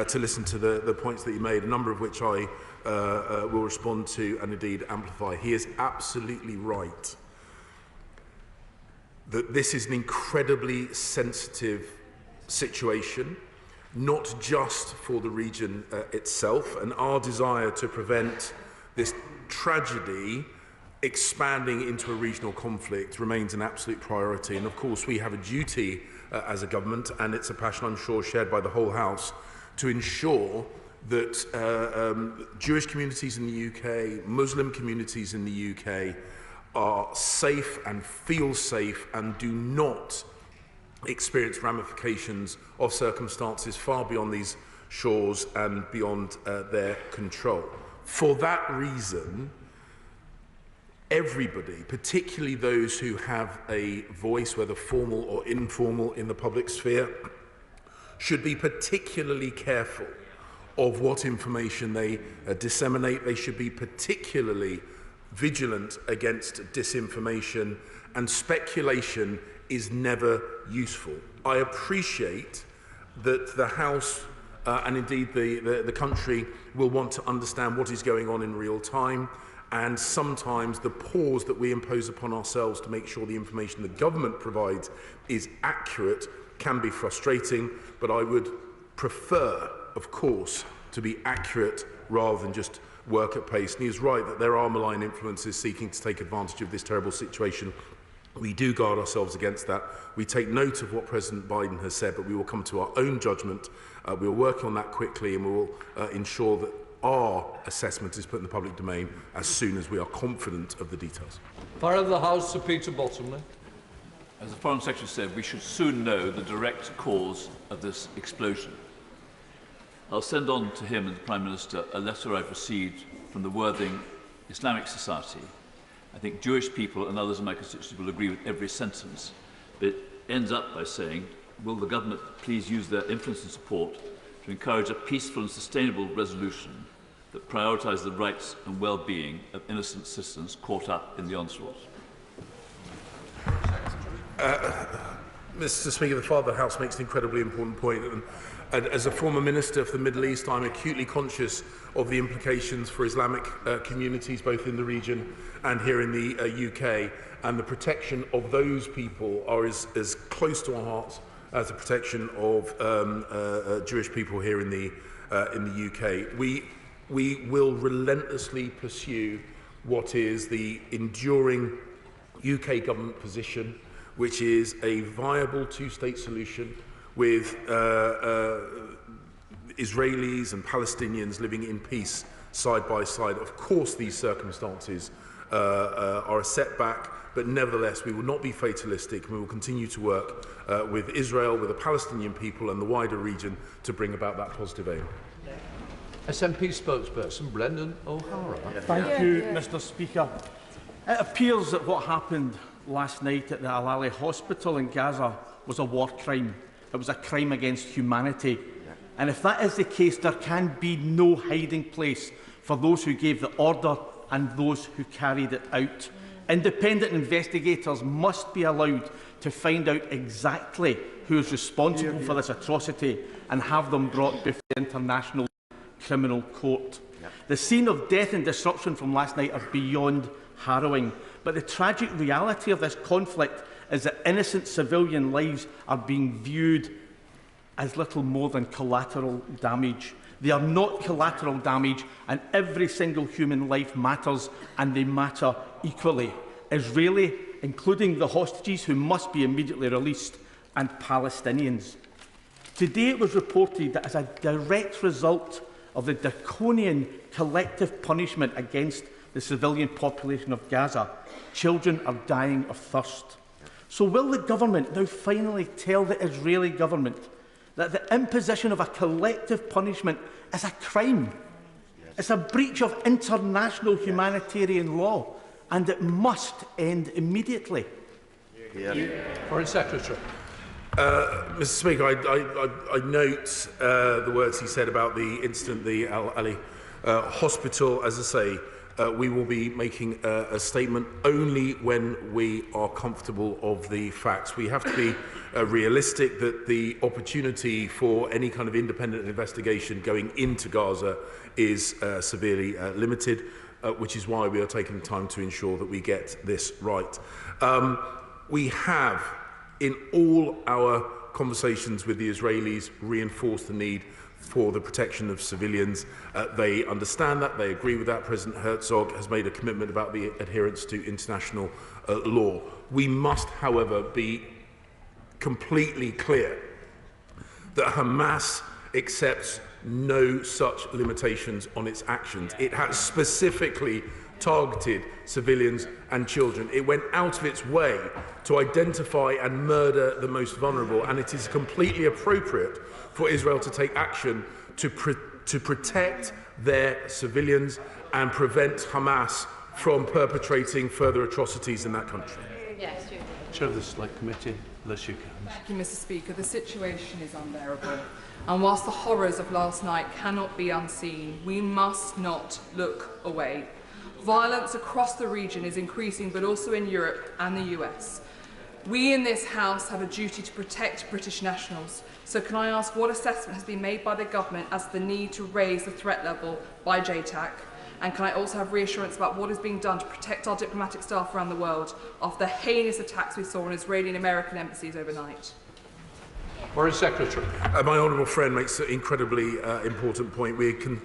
to listen to the points that he made, a number of which I will respond to and indeed amplify. He is absolutely right that this is an incredibly sensitive situation, not just for the region itself, and our desire to prevent this tragedy expanding into a regional conflict remains an absolute priority. And of course we have a duty as a government, and it's a passion I'm sure shared by the whole House, to ensure that Jewish communities in the UK, Muslim communities in the UK are safe and feel safe and do not experience ramifications of circumstances far beyond these shores and beyond their control. For that reason, everybody, particularly those who have a voice, whether formal or informal, in the public sphere, should be particularly careful of what information they disseminate. They should be particularly vigilant against disinformation, and speculation is never useful. I appreciate that the House and indeed the country will want to understand what is going on in real time, and sometimes the pause that we impose upon ourselves to make sure the information the government provides is accurate can be frustrating, but I would prefer, of course, to be accurate rather than just work at pace. And he is right that there are malign influences seeking to take advantage of this terrible situation. We do guard ourselves against that. We take note of what President Biden has said, but we will come to our own judgment. We will work on that quickly, and we will ensure that our assessment is put in the public domain as soon as we are confident of the details. Fire of the House, Sir Peter Bottomley. As the Foreign Secretary said, we should soon know the direct cause of this explosion. I'll send on to him and the Prime Minister a letter I've received from the Worthing Islamic Society. I think Jewish people and others in my constituency will agree with every sentence, but it ends up by saying, will the government please use their influence and support to encourage a peaceful and sustainable resolution that prioritises the rights and well-being of innocent citizens caught up in the onslaught? Mr. Speaker, the Father of the House makes an incredibly important point. And as a former Minister for the Middle East, I'm acutely conscious of the implications for Islamic communities, both in the region and here in the UK. And the protection of those people are as close to our hearts as the protection of Jewish people here in the UK. We will relentlessly pursue what is the enduring UK government position, which is a viable two-state solution with Israelis and Palestinians living in peace side by side. Of course, these circumstances are a setback, but nevertheless, we will not be fatalistic, and we will continue to work with Israel, with the Palestinian people and the wider region to bring about that positive aim. SNP spokesperson Brendan O'Hara. Thank you, Mr. Speaker. It appears that what happened last night at the Ahli hospital in Gaza was a war crime. It was a crime against humanity. And if that is the case, there can be no hiding place for those who gave the order and those who carried it out. Independent investigators must be allowed to find out exactly who is responsible for this atrocity and have them brought before the International Criminal Court. The scene of death and disruption from last night are beyond harrowing, but the tragic reality of this conflict is that innocent civilian lives are being viewed as little more than collateral damage. They are not collateral damage, and every single human life matters, and they matter equally. Israeli, including the hostages who must be immediately released, and Palestinians. Today it was reported that as a direct result of the draconian collective punishment against the civilian population of Gaza, children are dying of thirst. So will the government now finally tell the Israeli government that the imposition of a collective punishment is a crime? It's a breach of international humanitarian law, and it must end immediately. Foreign Secretary. Mr. Speaker, I note the words he said about the incident, the Ahli hospital. As I say, we will be making a statement only when we are comfortable of the facts. We have to be realistic that the opportunity for any kind of independent investigation going into Gaza is severely limited, which is why we are taking the time to ensure that we get this right. We have, in all our conversations with the Israelis, reinforced the need for the protection of civilians. They understand that, they agree with that. President Herzog has made a commitment about the adherence to international law. We must, however, be completely clear that Hamas accepts no such limitations on its actions. It has specifically targeted civilians and children. It went out of its way to identify and murder the most vulnerable, and it is completely appropriate for Israel to take action to protect their civilians and prevent Hamas from perpetrating further atrocities in that country. Yes, Chair of the Select Committee, Liz Eucams. Thank you, Mr. Speaker. The situation is unbearable. And whilst the horrors of last night cannot be unseen, we must not look away. Violence across the region is increasing, but also in Europe and the US. We in this House have a duty to protect British nationals. So can I ask what assessment has been made by the government as to the need to raise the threat level by JTAC? And can I also have reassurance about what is being done to protect our diplomatic staff around the world after the heinous attacks we saw on Israeli and American embassies overnight? Foreign Secretary. My honourable friend makes an incredibly important point. We can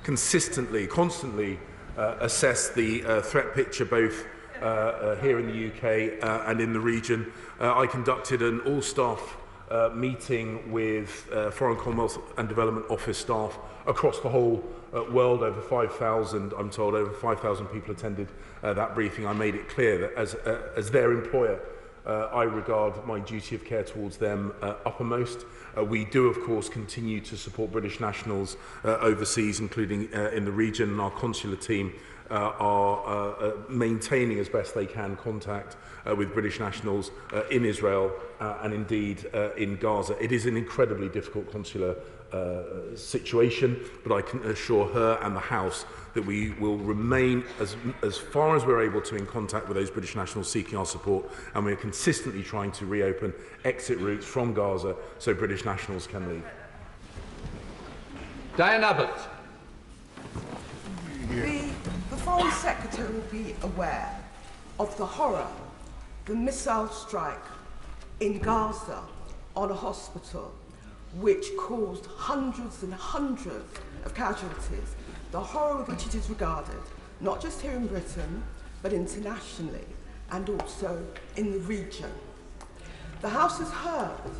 constantly assess the threat picture both here in the UK and in the region. I conducted an all-staff meeting with Foreign Commonwealth and Development Office staff across the whole world. Over 5,000, I'm told, over 5,000 people attended that briefing. I made it clear that as their employer, I regard my duty of care towards them uppermost. We do, of course, continue to support British nationals overseas, including in the region, and our consular team are maintaining as best they can contact with British nationals in Israel and indeed in Gaza. It is an incredibly difficult consular situation, but I can assure her and the House that we will remain as far as we're able to in contact with those British nationals seeking our support, and we're consistently trying to reopen exit routes from Gaza so British nationals can leave. Diane Abbott. The Foreign Secretary will be aware of the horror, the missile strike in Gaza on a hospital, which caused hundreds and hundreds of casualties, the horror of which it is regarded, not just here in Britain, but internationally, and also in the region. The House has heard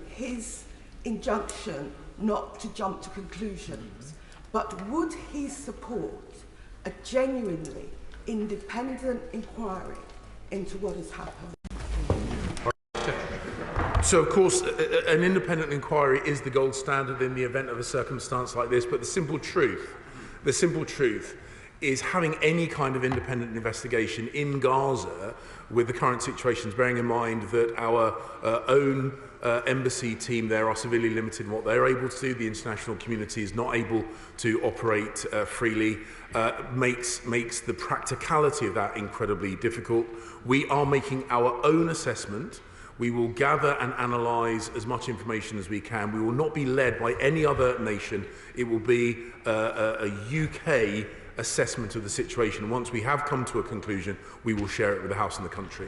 his injunction not to jump to conclusions, but would he support a genuinely independent inquiry into what has happened? So, of course, an independent inquiry is the gold standard in the event of a circumstance like this, but the simple truth is having any kind of independent investigation in Gaza with the current situations, bearing in mind that our own embassy team there are severely limited in what they're able to do, the international community is not able to operate freely, makes the practicality of that incredibly difficult. We are making our own assessment. We will gather and analyse as much information as we can. We will not be led by any other nation. It will be a UK assessment of the situation. Once we have come to a conclusion, we will share it with the House and the country.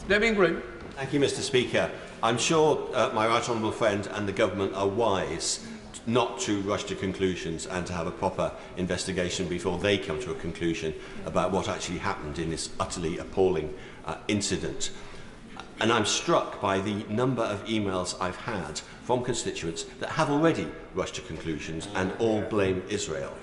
Deming Green. Thank you, Mr. Speaker. I'm sure my right honourable friend and the government are wise not to rush to conclusions and to have a proper investigation before they come to a conclusion about what actually happened in this utterly appalling incident. And I'm struck by the number of emails I've had from constituents that have already rushed to conclusions and all blame Israel.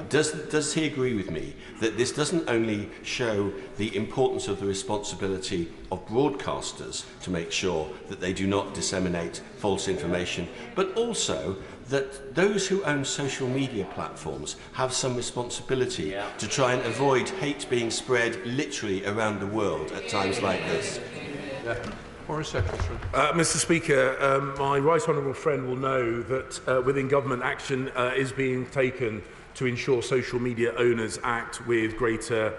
Does he agree with me that this doesn't only show the importance of the responsibility of broadcasters to make sure that they do not disseminate false information, but also that those who own social media platforms have some responsibility to try and avoid hate being spread literally around the world at times like this? Foreign Secretary. Mr. Speaker, my right honourable friend will know that within government action is being taken to ensure social media owners act with greater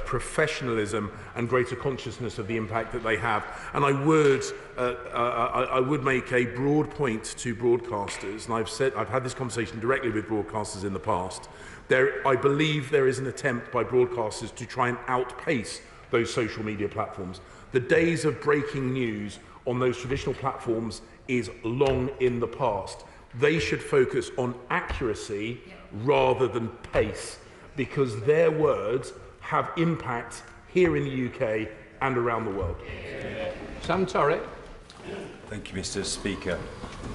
professionalism and greater consciousness of the impact that they have. And I would make a broad point to broadcasters, and I've had this conversation directly with broadcasters in the past. I believe there is an attempt by broadcasters to try and outpace those social media platforms. The days of breaking news on those traditional platforms is long in the past. They should focus on accuracy rather than pace, because their words have impact here in the UK and around the world. Sam Turret. Thank you, Mr. Speaker.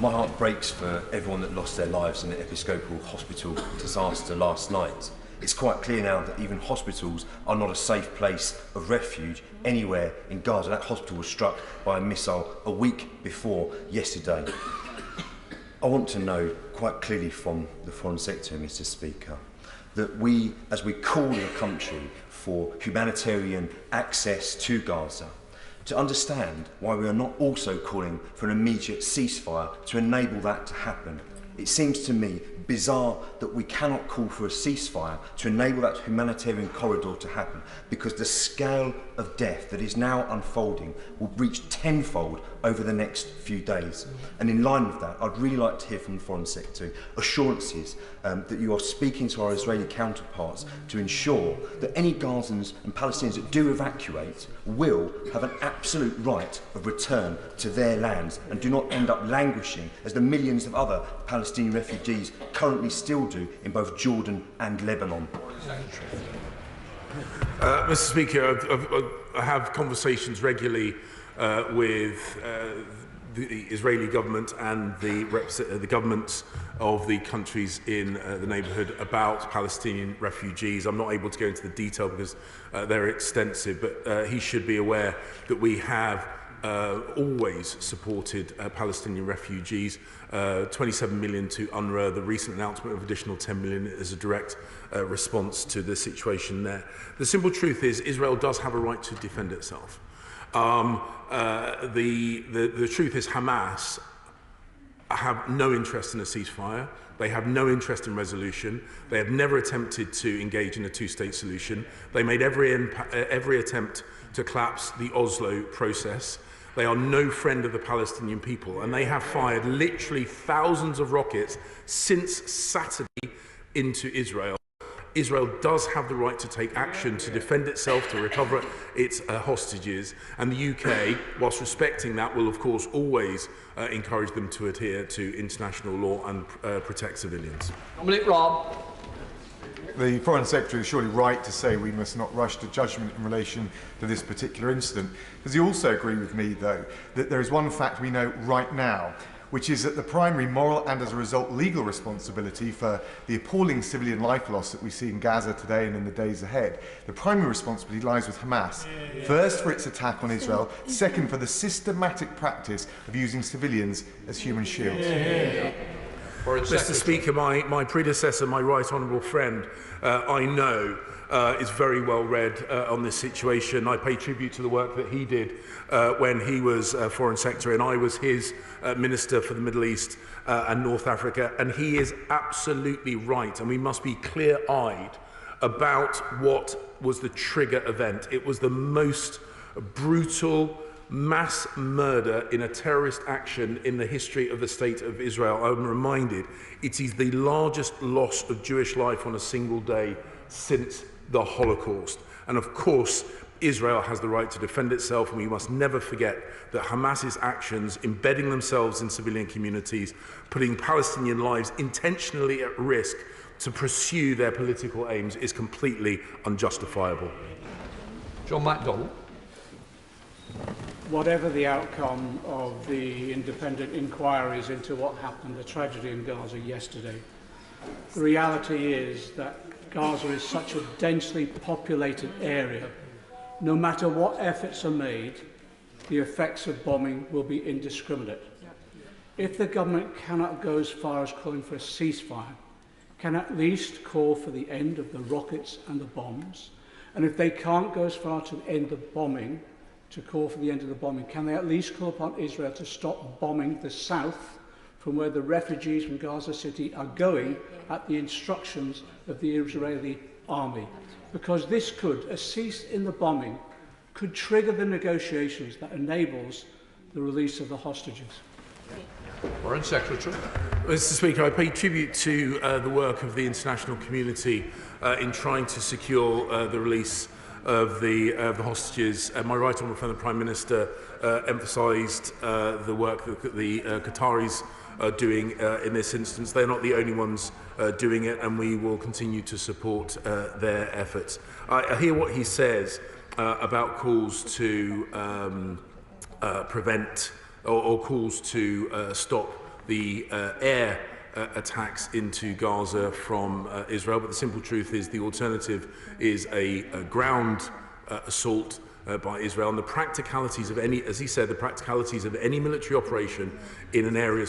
My heart breaks for everyone that lost their lives in the Episcopal Hospital disaster last night. It's quite clear now that even hospitals are not a safe place of refuge anywhere in Gaza. That hospital was struck by a missile a week before yesterday. I want to know quite clearly from the Foreign Secretary, Mr. Speaker, that we, as we call the country for humanitarian access to Gaza, to understand why we are not also calling for an immediate ceasefire to enable that to happen. It seems to me bizarre that we cannot call for a ceasefire to enable that humanitarian corridor to happen, because the scale of death that is now unfolding will reach tenfold over the next few days. And in line with that, I'd really like to hear from the Foreign Secretary assurances that you are speaking to our Israeli counterparts to ensure that any Gazans and Palestinians that do evacuate will have an absolute right of return to their lands and do not end up languishing as the millions of other Palestinian refugees currently still do in both Jordan and Lebanon. Mr. Speaker, I have conversations regularly with the Israeli government and the governments of the countries in the neighbourhood about Palestinian refugees. I'm not able to go into the detail because they're extensive, but he should be aware that we have always supported Palestinian refugees, 27 million to UNRWA, the recent announcement of additional 10 million is a direct response to the situation there. The simple truth is Israel does have a right to defend itself. The truth is Hamas have no interest in a ceasefire. They have no interest in resolution. They have never attempted to engage in a two-state solution. They made every attempt to collapse the Oslo process. They are no friend of the Palestinian people, and they have fired literally thousands of rockets since Saturday into Israel. Israel does have the right to take action to defend itself, to recover its hostages, and the UK, whilst respecting that, will of course always encourage them to adhere to international law and protect civilians. Dominic Raab. The Foreign Secretary is surely right to say we must not rush to judgment in relation to this particular incident. Does he also agree with me, though, that there is one fact we know right now, which is that the primary moral and, as a result, legal responsibility for the appalling civilian life loss that we see in Gaza today and in the days ahead, the primary responsibility lies with Hamas. First, for its attack on Israel. Second, for the systematic practice of using civilians as human shields. Mr. Speaker, my predecessor, my right honourable friend, I know is very well read on this situation. I pay tribute to the work that he did when he was Foreign Secretary and I was his Minister for the Middle East and North Africa, and he is absolutely right, and we must be clear-eyed about what was the trigger event. It was the most brutal mass murder in a terrorist action in the history of the State of Israel. I'm reminded it is the largest loss of Jewish life on a single day since the Holocaust. And of course, Israel has the right to defend itself, and we must never forget that Hamas's actions, embedding themselves in civilian communities, putting Palestinian lives intentionally at risk to pursue their political aims, is completely unjustifiable. John MacDonald. Whatever the outcome of the independent inquiries into what happened, the tragedy in Gaza yesterday, the reality is that Gaza is such a densely populated area. No matter what efforts are made, the effects of bombing will be indiscriminate. If the government cannot go as far as calling for a ceasefire, can at least call for the end of the rockets and the bombs. And if they can't go as far to end the bombing, to call for the end of the bombing, can they at least call upon Israel to stop bombing the south from where the refugees from Gaza City are going at the instructions of the Israeli army? Because this could, a cease in the bombing, could trigger the negotiations that enables the release of the hostages. Foreign Secretary. Mr. Speaker, I pay tribute to the work of the international community in trying to secure the release of the hostages. My right honourable friend, the Prime Minister, emphasised the work that the Qataris are doing in this instance. They're not the only ones doing it, and we will continue to support their efforts. I hear what he says about calls to prevent or calls to stop the air attacks into Gaza from Israel, but the simple truth is the alternative is a ground assault by Israel, and the practicalities of any, as he said, the practicalities of any military operation in an area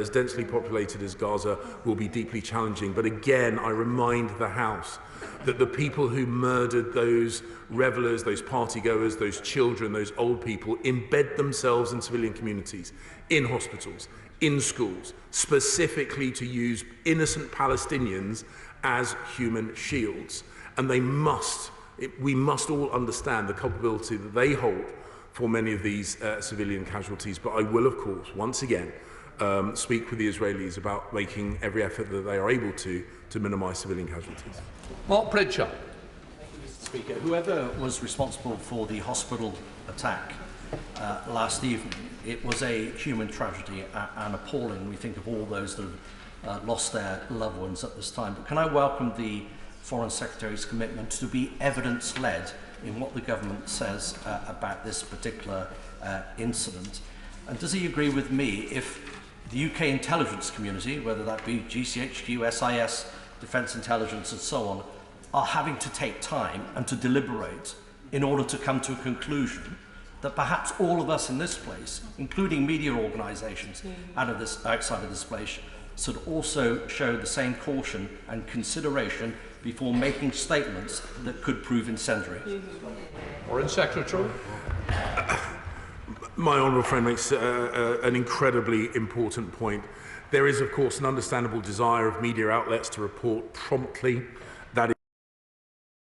as densely populated as Gaza will be deeply challenging. But again, I remind the House that the people who murdered those revelers, those partygoers, those children, those old people, embed themselves in civilian communities, in hospitals, in schools, specifically to use innocent Palestinians as human shields. And we must all understand the culpability that they hold for many of these civilian casualties. But I will, of course, once again, speak with the Israelis about making every effort that they are able to minimise civilian casualties. Mark Pritchard. Mr. Speaker, whoever was responsible for the hospital attack last evening, it was a human tragedy and appalling. We think of all those that have lost their loved ones at this time. But can I welcome the Foreign Secretary's commitment to be evidence-led in what the government says about this particular incident? And does he agree with me if the UK intelligence community, whether that be GCHQ, SIS, Defence Intelligence and so on, are having to take time and to deliberate in order to come to a conclusion that perhaps all of us in this place, including media organisations outside of this place, should also show the same caution and consideration before making statements that could prove incendiary? Foreign Secretary. My honourable friend makes an incredibly important point. There is, of course, an understandable desire of media outlets to report promptly. That is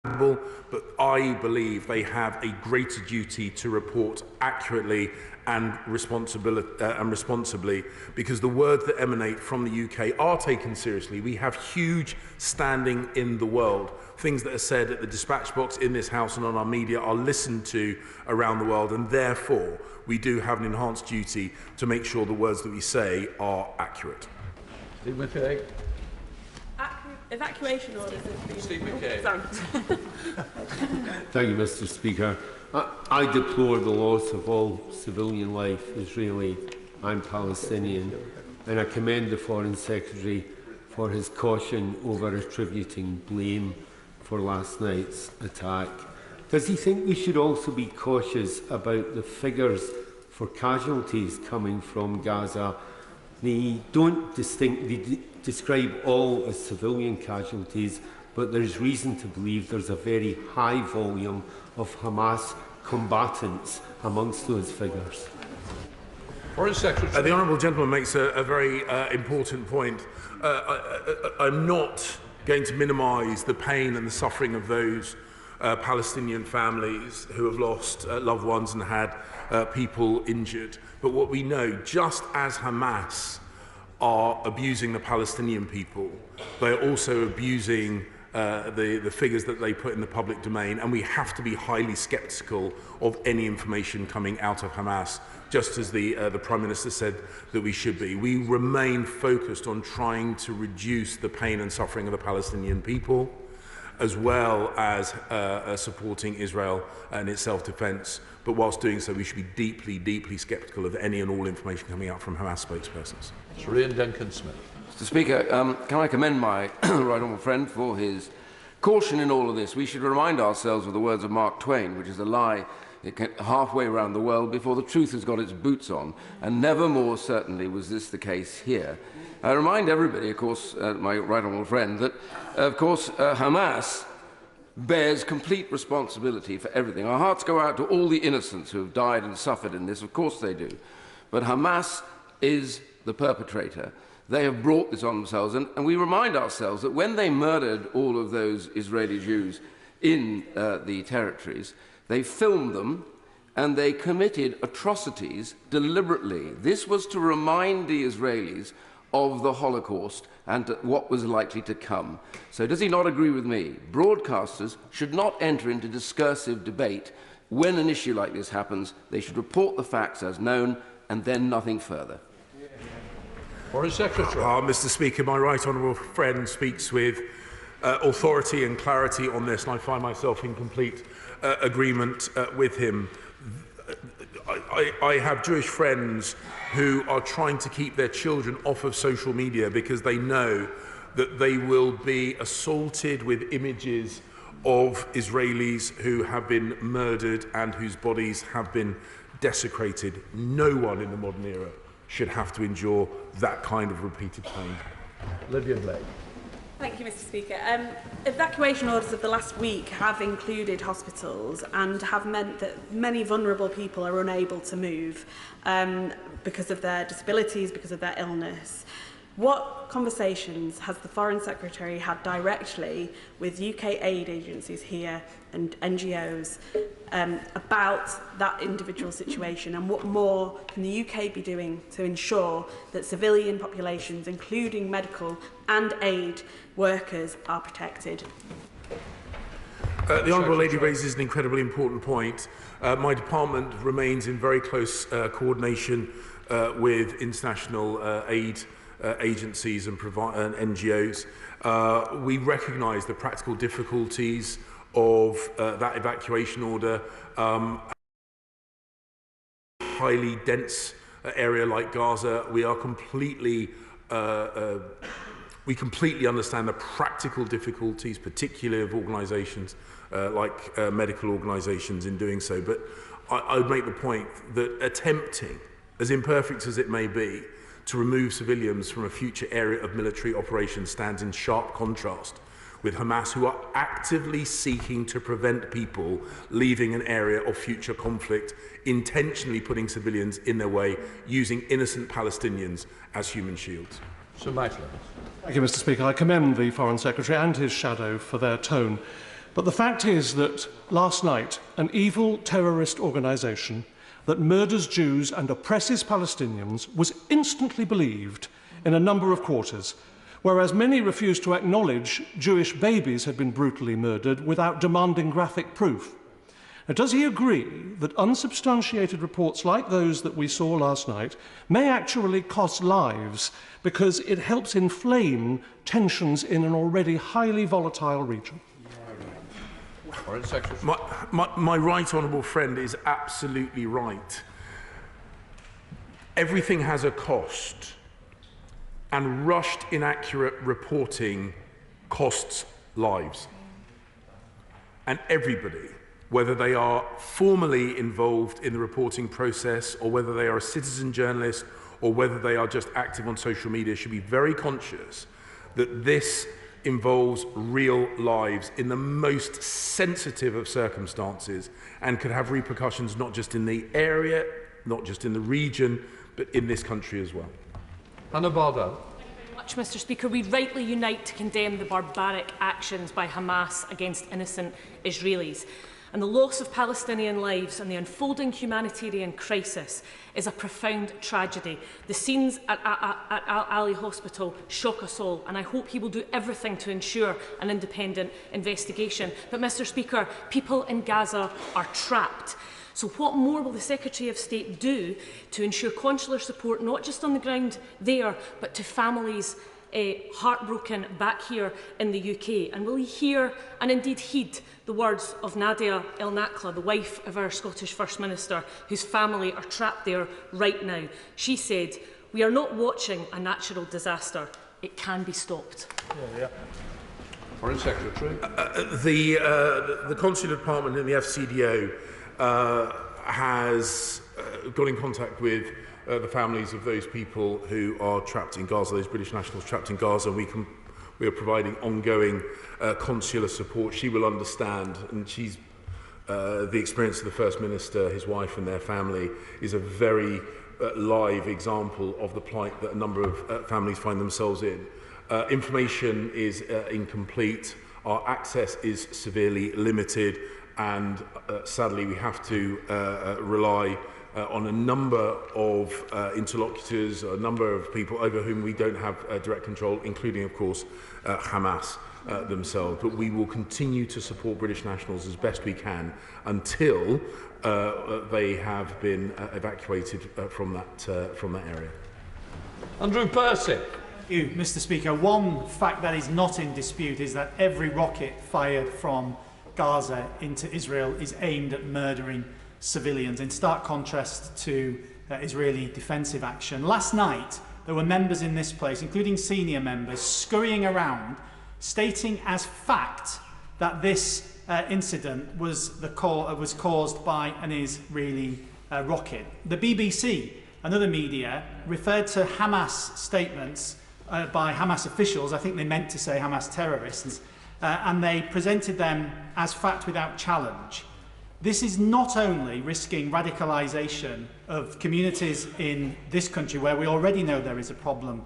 understandable, but I believe they have a greater duty to report accurately and responsibly, because the words that emanate from the UK are taken seriously. We have huge standing in the world. Things that are said at the dispatch box in this House and on our media are listened to around the world, and therefore we do have an enhanced duty to make sure the words that we say are accurate. Steve McKay. Evacuation orders. Steve McKay. Thank you, Mr. Speaker. I deplore the loss of all civilian life, Israeli and Palestinian, and I commend the Foreign Secretary for his caution over attributing blame for last night's attack. Does he think we should also be cautious about the figures for casualties coming from Gaza? They don't describe all as civilian casualties, but there is reason to believe there's a very high volume of Hamas combatants amongst those figures. Foreign Secretary. The honourable gentleman makes a very important point. I'm not going to minimise the pain and the suffering of those Palestinian families who have lost loved ones and had people injured. But what we know, just as Hamas are abusing the Palestinian people, they are also abusing the figures that they put in the public domain, and we have to be highly sceptical of any information coming out of Hamas, just as the Prime Minister said that we should be. We remain focused on trying to reduce the pain and suffering of the Palestinian people, as well as supporting Israel and its self-defence. But whilst doing so, we should be deeply, deeply sceptical of any and all information coming out from Hamas spokespersons. Sir Ian Duncan-Smith. Mr. Speaker, can I commend my right honourable friend for his caution in all of this? We should remind ourselves of the words of Mark Twain, which is a lie halfway around the world before the truth has got its boots on, and never more certainly was this the case here. I remind everybody, of course, my right honourable friend, that, of course, Hamas bears complete responsibility for everything. Our hearts go out to all the innocents who have died and suffered in this, of course they do. But Hamas is the perpetrator. They have brought this on themselves, and we remind ourselves that when they murdered all of those Israeli Jews in the territories, they filmed them and they committed atrocities deliberately. This was to remind the Israelis of the Holocaust and what was likely to come. So does he not agree with me? Broadcasters should not enter into discursive debate. When an issue like this happens, they should report the facts as known and then nothing further. Foreign Secretary. Mr. Speaker, my right honourable friend speaks with authority and clarity on this, and I find myself in complete agreement with him. I have Jewish friends who are trying to keep their children off of social media because they know that they will be assaulted with images of Israelis who have been murdered and whose bodies have been desecrated. No one in the modern era should have to endure that kind of repeated pain. Lydia Blake. Thank you, Mr. Speaker. Evacuation orders of the last week have included hospitals and have meant that many vulnerable people are unable to move because of their disabilities, because of their illness. What conversations has the Foreign Secretary had directly with UK aid agencies here and NGOs about that individual situation, and what more can the UK be doing to ensure that civilian populations, including medical and aid workers, are protected? The Honourable Lady raises an incredibly important point. My department remains in very close coordination with international aid agencies and NGOs. We recognise the practical difficulties of that evacuation order. Highly dense area like Gaza, we completely understand the practical difficulties, particularly of organisations like medical organisations in doing so. But I would make the point that attempting, as imperfect as it may be, to remove civilians from a future area of military operations stands in sharp contrast with Hamas, who are actively seeking to prevent people leaving an area of future conflict, intentionally putting civilians in their way, using innocent Palestinians as human shields. Sir Maitland. Thank you, Mr. Speaker. I commend the Foreign Secretary and his shadow for their tone. But the fact is that last night, an evil terrorist organisation that murders Jews and oppresses Palestinians was instantly believed in a number of quarters, whereas many refused to acknowledge Jewish babies had been brutally murdered without demanding graphic proof. Now, does he agree that unsubstantiated reports like those that we saw last night may actually cost lives because it helps inflame tensions in an already highly volatile region? My right honourable friend is absolutely right. Everything has a cost, and rushed, inaccurate reporting costs lives. And everybody, whether they are formally involved in the reporting process or whether they are a citizen journalist or whether they are just active on social media, should be very conscious that this involves real lives in the most sensitive of circumstances and could have repercussions not just in the area, not just in the region, but in this country as well. Hannah Bardo. Much, Mr. Speaker. We rightly unite to condemn the barbaric actions by Hamas against innocent Israelis. And the loss of Palestinian lives and the unfolding humanitarian crisis is a profound tragedy. The scenes at Ahli Hospital shock us all, and I hope he will do everything to ensure an independent investigation. But, Mr. Speaker, people in Gaza are trapped. So what more will the Secretary of State do to ensure consular support, not just on the ground there, but to families heartbroken back here in the UK? And will he hear and indeed heed the words of Nadia El Nakla, the wife of our Scottish First Minister, whose family are trapped there right now? She said, "We are not watching a natural disaster. It can be stopped." Foreign Secretary. The Consular Department in the FCDO has got in contact with the families of those people who are trapped in Gaza, those British nationals trapped in Gaza. We are providing ongoing consular support. She will understand, and she's the experience of the First Minister, his wife and their family is a very live example of the plight that a number of families find themselves in. Information is incomplete, our access is severely limited, and sadly we have to rely on a number of interlocutors, a number of people over whom we don't have direct control, including, of course, Hamas themselves. But we will continue to support British nationals as best we can until they have been evacuated from that area. Andrew Percy. Thank you, Mr. Speaker. One fact that is not in dispute is that every rocket fired from Gaza into Israel is aimed at murdering civilians, in stark contrast to Israeli defensive action. Last night, there were members in this place, including senior members, scurrying around, stating as fact that this incident was caused by an Israeli rocket. The BBC and other media referred to Hamas statements by Hamas officials, I think they meant to say Hamas terrorists, and they presented them as fact without challenge. This is not only risking radicalisation of communities in this country where we already know there is a problem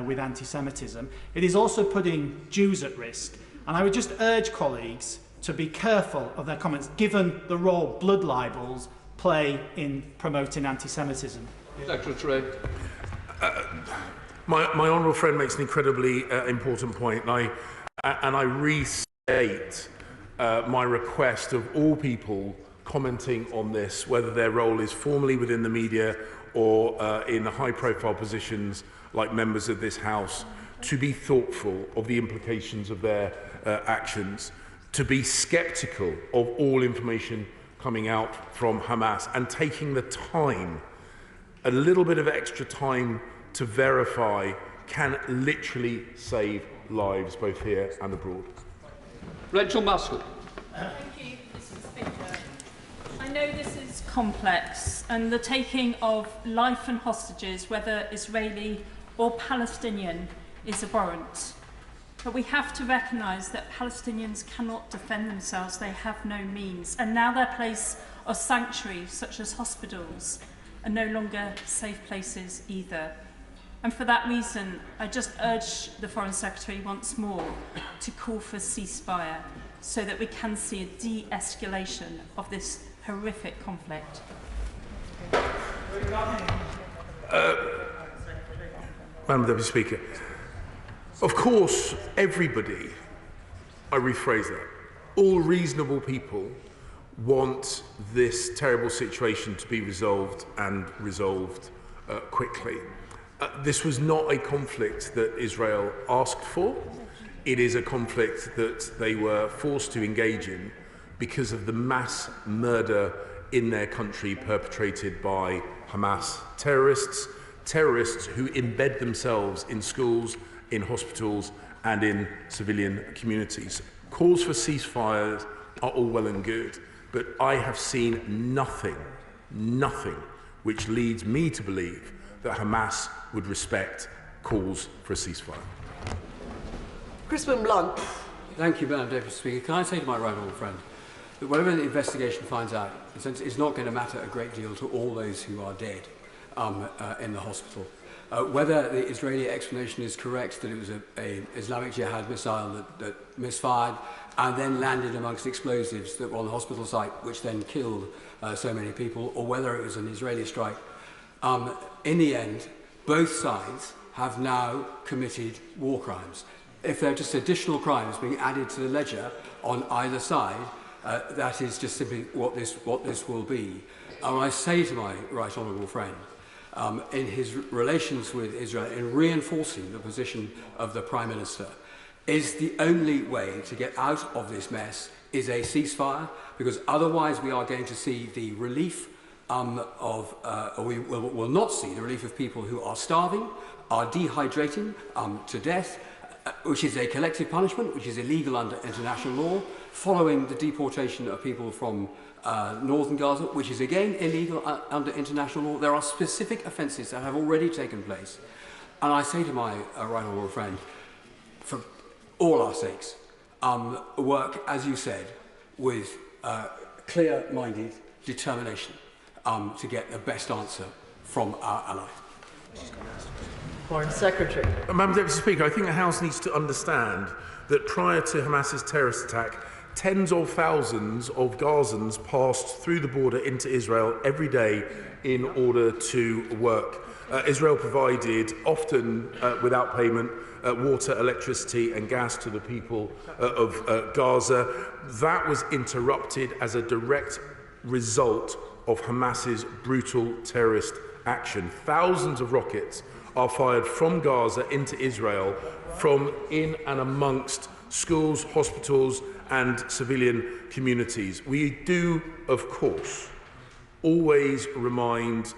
with anti-Semitism, it is also putting Jews at risk. And I would just urge colleagues to be careful of their comments, given the role blood libels play in promoting anti-Semitism. Secretary. My honourable friend makes an incredibly important point, and I restate my request of all people commenting on this, whether their role is formally within the media or in high-profile positions like members of this House, to be thoughtful of the implications of their actions, to be sceptical of all information coming out from Hamas, and taking the time, a little bit of extra time, to verify can literally save lives both here and abroad. Rachel Maskell. Thank you, Mr. Speaker. I know this is complex, and the taking of life and hostages, whether Israeli or Palestinian, is abhorrent. But we have to recognise that Palestinians cannot defend themselves, they have no means, and now their place of sanctuary, such as hospitals, are no longer safe places either. And for that reason, I just urge the Foreign Secretary once more to call for a ceasefire so that we can see a de-escalation of this horrific conflict. Madam Deputy Speaker, of course, everybody, I rephrase that, all reasonable people want this terrible situation to be resolved and resolved quickly. This was not a conflict that Israel asked for. It is a conflict that they were forced to engage in because of the mass murder in their country perpetrated by Hamas terrorists, terrorists who embed themselves in schools, in hospitals and in civilian communities. Calls for ceasefires are all well and good, but I have seen nothing which leads me to believe that Hamas would respect calls for a ceasefire. Crispin Blunt. Thank you, Madam Deputy Speaker. Can I say to my right honourable friend that whatever the investigation finds out, it's not going to matter a great deal to all those who are dead in the hospital. Whether the Israeli explanation is correct, that it was an Islamic Jihad missile that misfired and then landed amongst explosives that were on the hospital site, which then killed so many people, or whether it was an Israeli strike, in the end, both sides have now committed war crimes. If there are just additional crimes being added to the ledger on either side, that is just simply what this will be. And I say to my right honourable friend, in his relations with Israel, in reinforcing the position of the Prime Minister, is the only way to get out of this mess is a ceasefire, because otherwise we are going to see the relief we will not see the relief of people who are starving, are dehydrating to death, which is a collective punishment, which is illegal under international law, following the deportation of people from northern Gaza, which is again illegal under international law. There are specific offences that have already taken place. And I say to my right honourable friend, for all our sakes, work, as you said, with clear-minded determination to get the best answer from our ally. Foreign Secretary. Madam Deputy Speaker, I think the House needs to understand that prior to Hamas's terrorist attack, tens of thousands of Gazans passed through the border into Israel every day in order to work. Israel provided, often without payment, water, electricity and gas to the people of Gaza. That was interrupted as a direct result of Hamas's brutal terrorist action. Thousands of rockets are fired from Gaza into Israel, from in and amongst schools, hospitals and civilian communities. We do, of course, always remind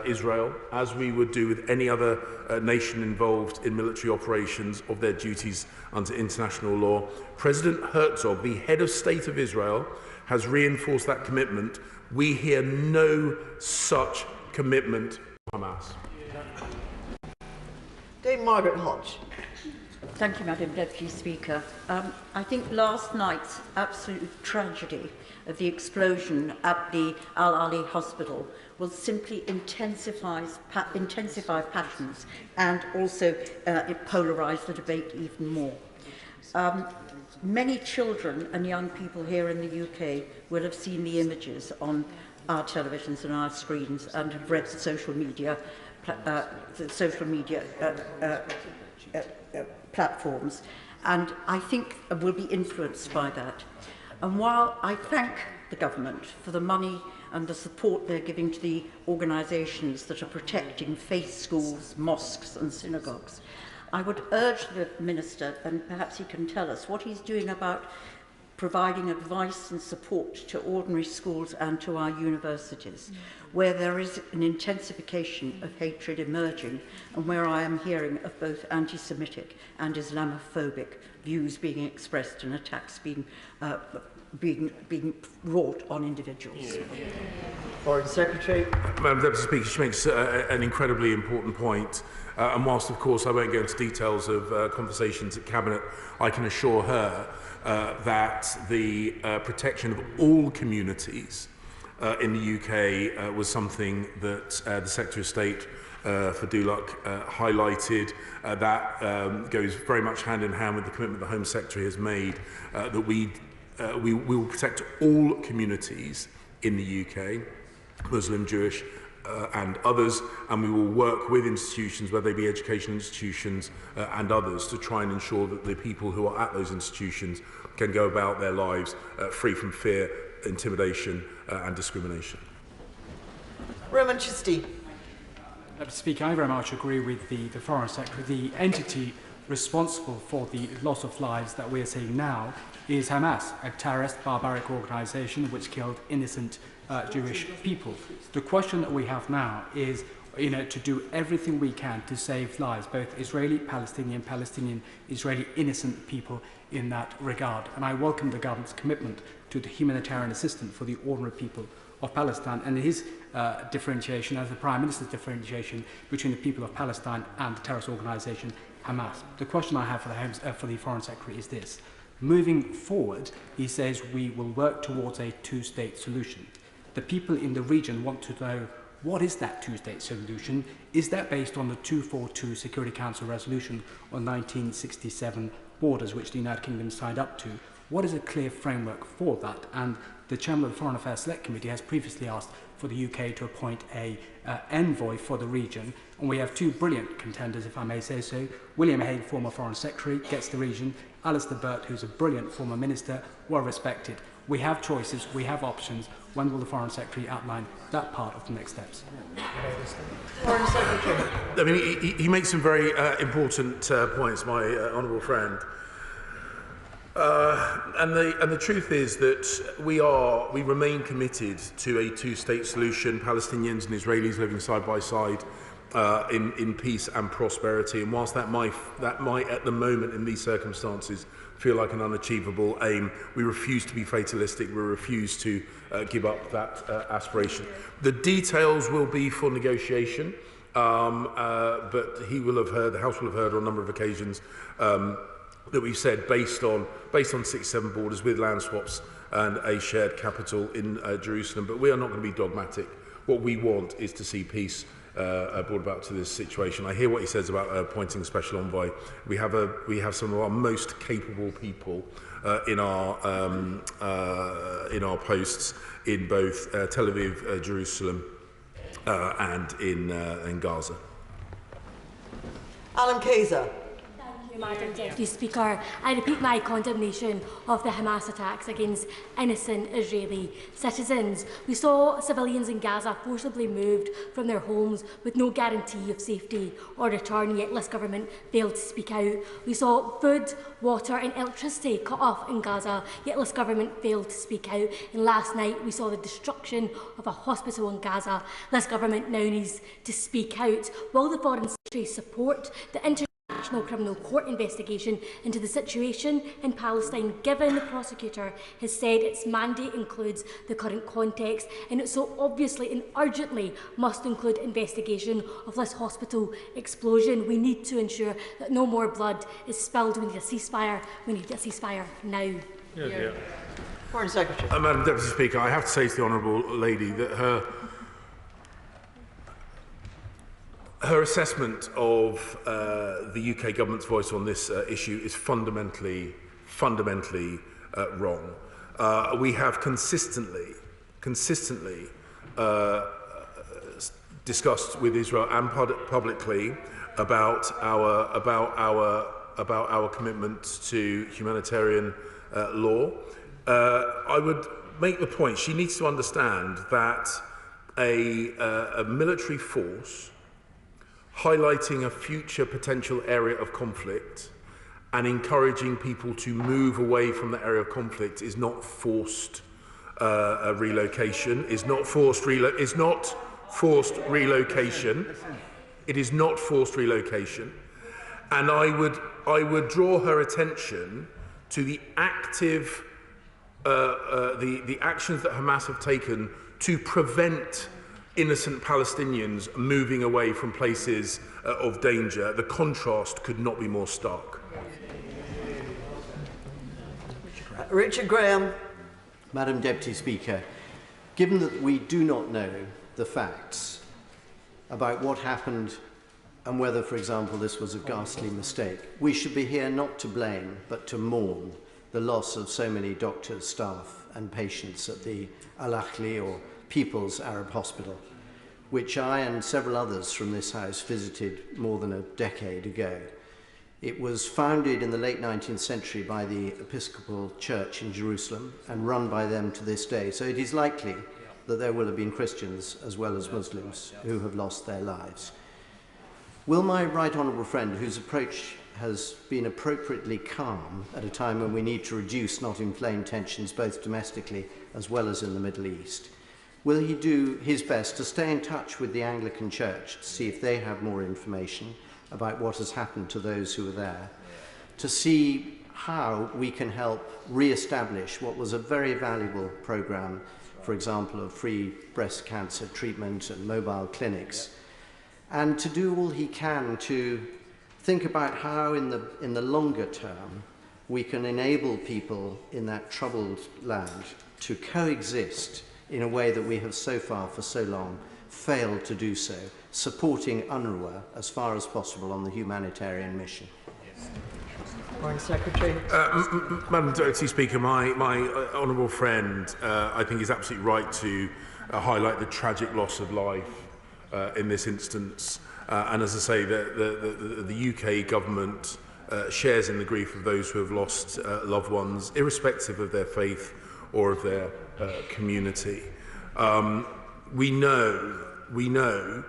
Israel, as we would do with any other nation involved in military operations, of their duties under international law. President Herzog, the head of state of Israel, has reinforced that commitment. We hear no such commitment from Hamas. Dame Margaret Hodge. Thank you, Madam Deputy Speaker. I think last night's absolute tragedy of the explosion at the Ahli hospital will simply intensify passions and also it polarise the debate even more. Many children and young people here in the UK will have seen the images on our televisions and our screens and have read the social media platforms, and I think will be influenced by that. And while I thank the government for the money and the support they're giving to the organisations that are protecting faith schools, mosques and synagogues, I would urge the Minister, and perhaps he can tell us, what he's doing about providing advice and support to ordinary schools and to our universities, where there is an intensification of hatred emerging and where I am hearing of both anti-Semitic and Islamophobic views being expressed and attacks being wrought on individuals. Foreign Secretary. Madam Deputy Speaker, she makes an incredibly important point. And whilst, of course, I won't go into details of conversations at Cabinet, I can assure her that the protection of all communities in the UK was something that the Secretary of State for Dulac highlighted. That goes very much hand in hand with the commitment the Home Secretary has made that we will protect all communities in the UK, Muslim, Jewish, and others, and we will work with institutions, whether they be education institutions and others, to try and ensure that the people who are at those institutions can go about their lives free from fear, intimidation and discrimination. Roman Chisti. Mr. Speaker, I very much agree with the Foreign Secretary. The entity responsible for the loss of lives that we are seeing now is Hamas, a terrorist, barbaric organisation which killed innocent Jewish people. The question that we have now is to do everything we can to save lives, both Israeli, Palestinian, Israeli innocent people in that regard. And I welcome the government's commitment to the humanitarian assistance for the ordinary people of Palestine and his differentiation, as the Prime Minister's differentiation, between the people of Palestine and the terrorist organisation Hamas. The question I have for the Foreign Secretary is this. Moving forward, he says we will work towards a two-state solution. The people in the region want to know, what is that two-state solution? Is that based on the 242 Security Council resolution on 1967 borders, which the United Kingdom signed up to? What is a clear framework for that? And the Chairman of the Foreign Affairs Select Committee has previously asked for the UK to appoint an envoy for the region. And we have two brilliant contenders, if I may say so. William Hague, former Foreign Secretary, gets the region. Alistair Burt, who's a brilliant former minister, well respected. We have choices, we have options. When will the Foreign Secretary outline that part of the next steps? Foreign Secretary. I mean, he makes some very important points, my honourable friend. And the truth is that we remain committed to a two-state solution, Palestinians and Israelis living side by side in peace and prosperity. And whilst that might at the moment in these circumstances feel like an unachievable aim, we refuse to be fatalistic, we refuse to give up that aspiration. The details will be for negotiation, but the House will have heard on a number of occasions that we've said based on 6-7 borders with land swaps and a shared capital in Jerusalem. But we are not going to be dogmatic. What we want is to see peace brought about to this situation. I hear what he says about appointing a special envoy. We have some of our most capable people in our posts in both Tel Aviv, Jerusalem, and in Gaza. Alan Kaiser. Thank you, Madam Deputy Speaker. I repeat my condemnation of the Hamas attacks against innocent Israeli citizens. We saw civilians in Gaza forcibly moved from their homes with no guarantee of safety or return, yet this government failed to speak out. We saw food, water and electricity cut off in Gaza, yet this government failed to speak out. And last night we saw the destruction of a hospital in Gaza. This government now needs to speak out. Will the Foreign Secretary support the International Criminal Court investigation into the situation in Palestine, given the prosecutor has said its mandate includes the current context, and it so obviously and urgently must include investigation of this hospital explosion? We need to ensure that no more blood is spilled. We need a ceasefire. We need a ceasefire now. Foreign Secretary. Madam Deputy Speaker, I have to say to the Honourable Lady that her assessment of the UK government's voice on this issue is fundamentally wrong. We have consistently discussed with Israel and publicly about our commitment to humanitarian law. I would make the point she needs to understand that a military force highlighting a future potential area of conflict and encouraging people to move away from the area of conflict is not forced relocation. Is not forced relocation. It is not forced relocation. And I would draw her attention to the active the actions that Hamas have taken to prevent innocent Palestinians moving away from places of danger. The contrast could not be more stark. Richard Graham. Madam Deputy Speaker, given that we do not know the facts about what happened and whether, for example, this was a ghastly mistake, we should be here not to blame but to mourn the loss of so many doctors, staff and patients at the Ahli or People's Arab Hospital, which I and several others from this House visited more than a decade ago. It was founded in the late 19th century by the Episcopal Church in Jerusalem and run by them to this day, so it is likely that there will have been Christians as well as Muslims who have lost their lives. Will my right honourable friend, whose approach has been appropriately calm at a time when we need to reduce, not inflame tensions both domestically as well as in the Middle East, will he do his best to stay in touch with the Anglican Church to see if they have more information about what has happened to those who were there, to see how we can help re-establish what was a very valuable programme, for example, of free breast cancer treatment and mobile clinics, and to do all he can to think about how in the longer term we can enable people in that troubled land to coexist in a way that we have so far for so long failed to do so, supporting UNRWA as far as possible on the humanitarian mission. Foreign Secretary. Madam Deputy Speaker, my honourable friend, I think is absolutely right to highlight the tragic loss of life in this instance. And as I say, the UK government shares in the grief of those who have lost loved ones, irrespective of their faith or of their community. We know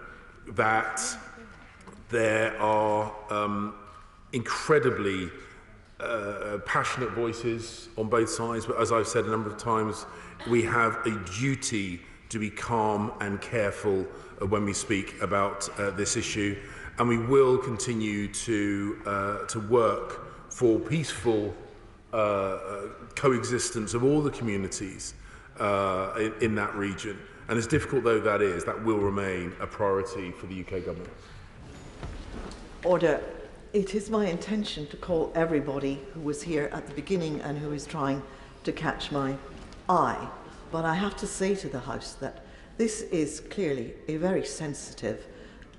that there are incredibly passionate voices on both sides, but as I've said a number of times, we have a duty to be calm and careful when we speak about this issue, and we will continue to work for peaceful coexistence of all the communities in that region. And as difficult though that is, that will remain a priority for the UK government. Order. It is my intention to call everybody who was here at the beginning and who is trying to catch my eye. But I have to say to the House that this is clearly a very sensitive,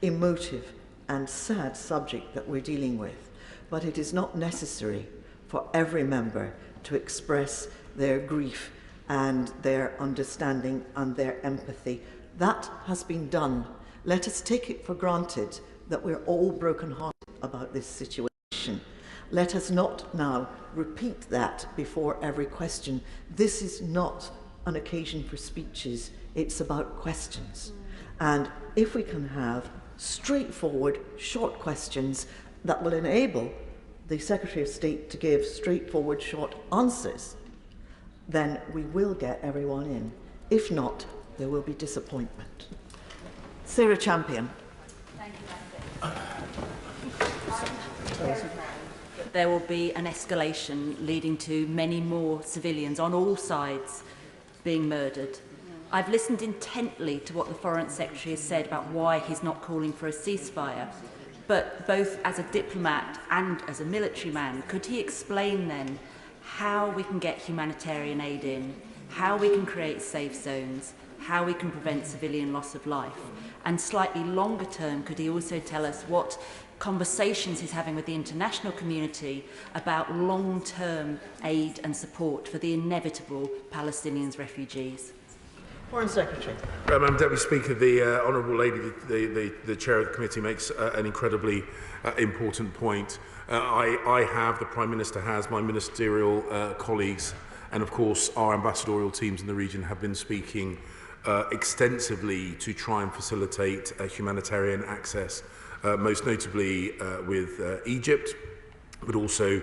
emotive and sad subject that we're dealing with. But it is not necessary for every member to express their grief and their understanding and their empathy. That has been done. Let us take it for granted that we're all brokenhearted about this situation. Let us not now repeat that before every question. This is not an occasion for speeches, it's about questions. And if we can have straightforward, short questions that will enable the Secretary of State to give straightforward, short answers, then we will get everyone in. If not, there will be disappointment. Sarah Champion. Thank you, there will be an escalation leading to many more civilians on all sides being murdered. I've listened intently to what the Foreign Secretary has said about why he's not calling for a ceasefire, but both as a diplomat and as a military man, could he explain then how we can get humanitarian aid in, how we can create safe zones, how we can prevent civilian loss of life? And slightly longer term, could he also tell us what conversations he's having with the international community about long-term aid and support for the inevitable Palestinian refugees? Foreign Secretary. Madam Deputy Speaker, the Honourable Lady, the Chair of the Committee, makes an incredibly important point. I have, the Prime Minister has, my ministerial colleagues, and of course our ambassadorial teams in the region have been speaking extensively to try and facilitate humanitarian access, most notably with Egypt, but also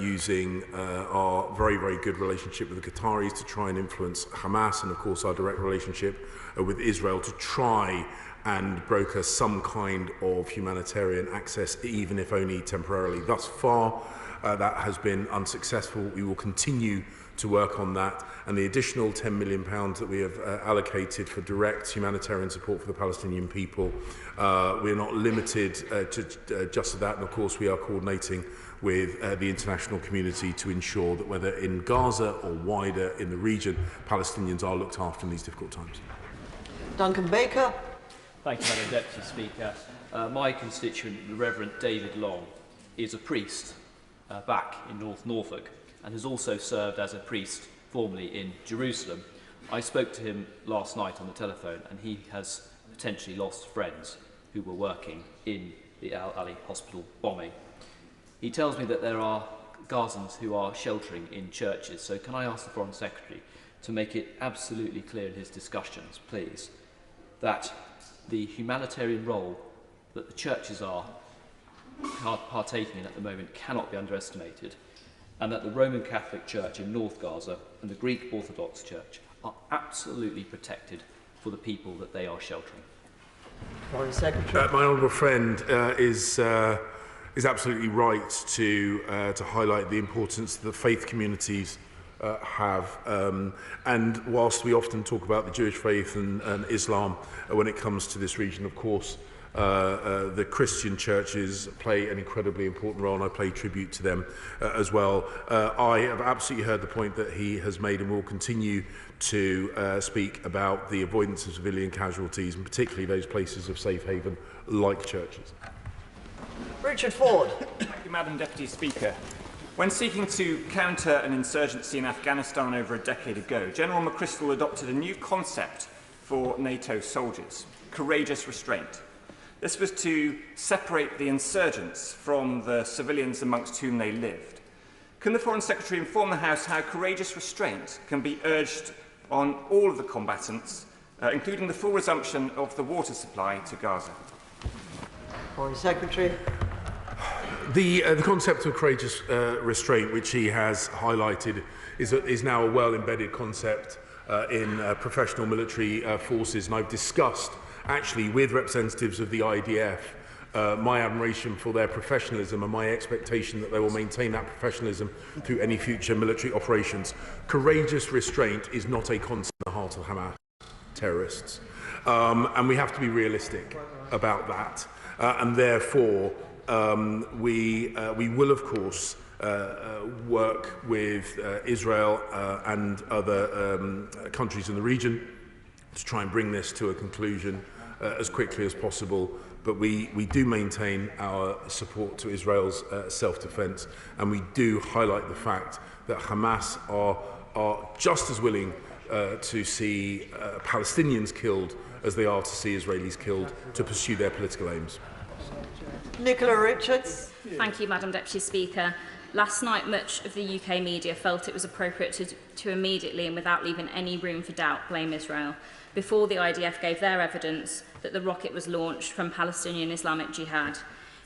using our very, very good relationship with the Qataris to try and influence Hamas, and of course our direct relationship with Israel to try and broker some kind of humanitarian access, even if only temporarily. Thus far, that has been unsuccessful. We will continue to work on that, and the additional £10 million that we have allocated for direct humanitarian support for the Palestinian people, we're not limited to just that, and of course we are coordinating with the international community to ensure that whether in Gaza or wider in the region, Palestinians are looked after in these difficult times. Duncan Baker. Thank you, Madam Deputy Speaker. My constituent, the Reverend David Long, is a priest back in North Norfolk and has also served as a priest formerly in Jerusalem. I spoke to him last night on the telephone, and he has potentially lost friends who were working in the Ahli hospital bombing. He tells me that there are Gazans who are sheltering in churches. So can I ask the Foreign Secretary to make it absolutely clear in his discussions, please, that the humanitarian role that the churches are partaking in at the moment cannot be underestimated, and that the Roman Catholic Church in North Gaza and the Greek Orthodox Church are absolutely protected for the people that they are sheltering? Foreign Secretary. My honourable friend is absolutely right to highlight the importance that the faith communities have. And whilst we often talk about the Jewish faith and Islam when it comes to this region, of course, the Christian churches play an incredibly important role, and I pay tribute to them as well. I have absolutely heard the point that he has made, and will continue to speak about the avoidance of civilian casualties, and particularly those places of safe haven like churches. Richard Ford. Thank you, Madam Deputy Speaker. When seeking to counter an insurgency in Afghanistan over a decade ago, General McChrystal adopted a new concept for NATO soldiers: courageous restraint. This was to separate the insurgents from the civilians amongst whom they lived. Can the Foreign Secretary inform the House how courageous restraint can be urged on all of the combatants, including the full resumption of the water supply to Gaza? Foreign Secretary. The concept of courageous restraint, which he has highlighted, is now a well-embedded concept in professional military forces, and I've discussed actually with representatives of the IDF my admiration for their professionalism and my expectation that they will maintain that professionalism through any future military operations. Courageous restraint is not a concept in the heart of Hamas terrorists, and we have to be realistic about that, and therefore we will of course work with Israel and other countries in the region to try and bring this to a conclusion as quickly as possible. But we do maintain our support to Israel's self-defense, and we do highlight the fact that Hamas are just as willing to see Palestinians killed as they are to see Israelis killed to pursue their political aims. Nicola Richards. Thank you, Madam Deputy Speaker. Last night, much of the UK media felt it was appropriate to immediately and without leaving any room for doubt blame Israel, before the IDF gave their evidence that the rocket was launched from Palestinian Islamic Jihad.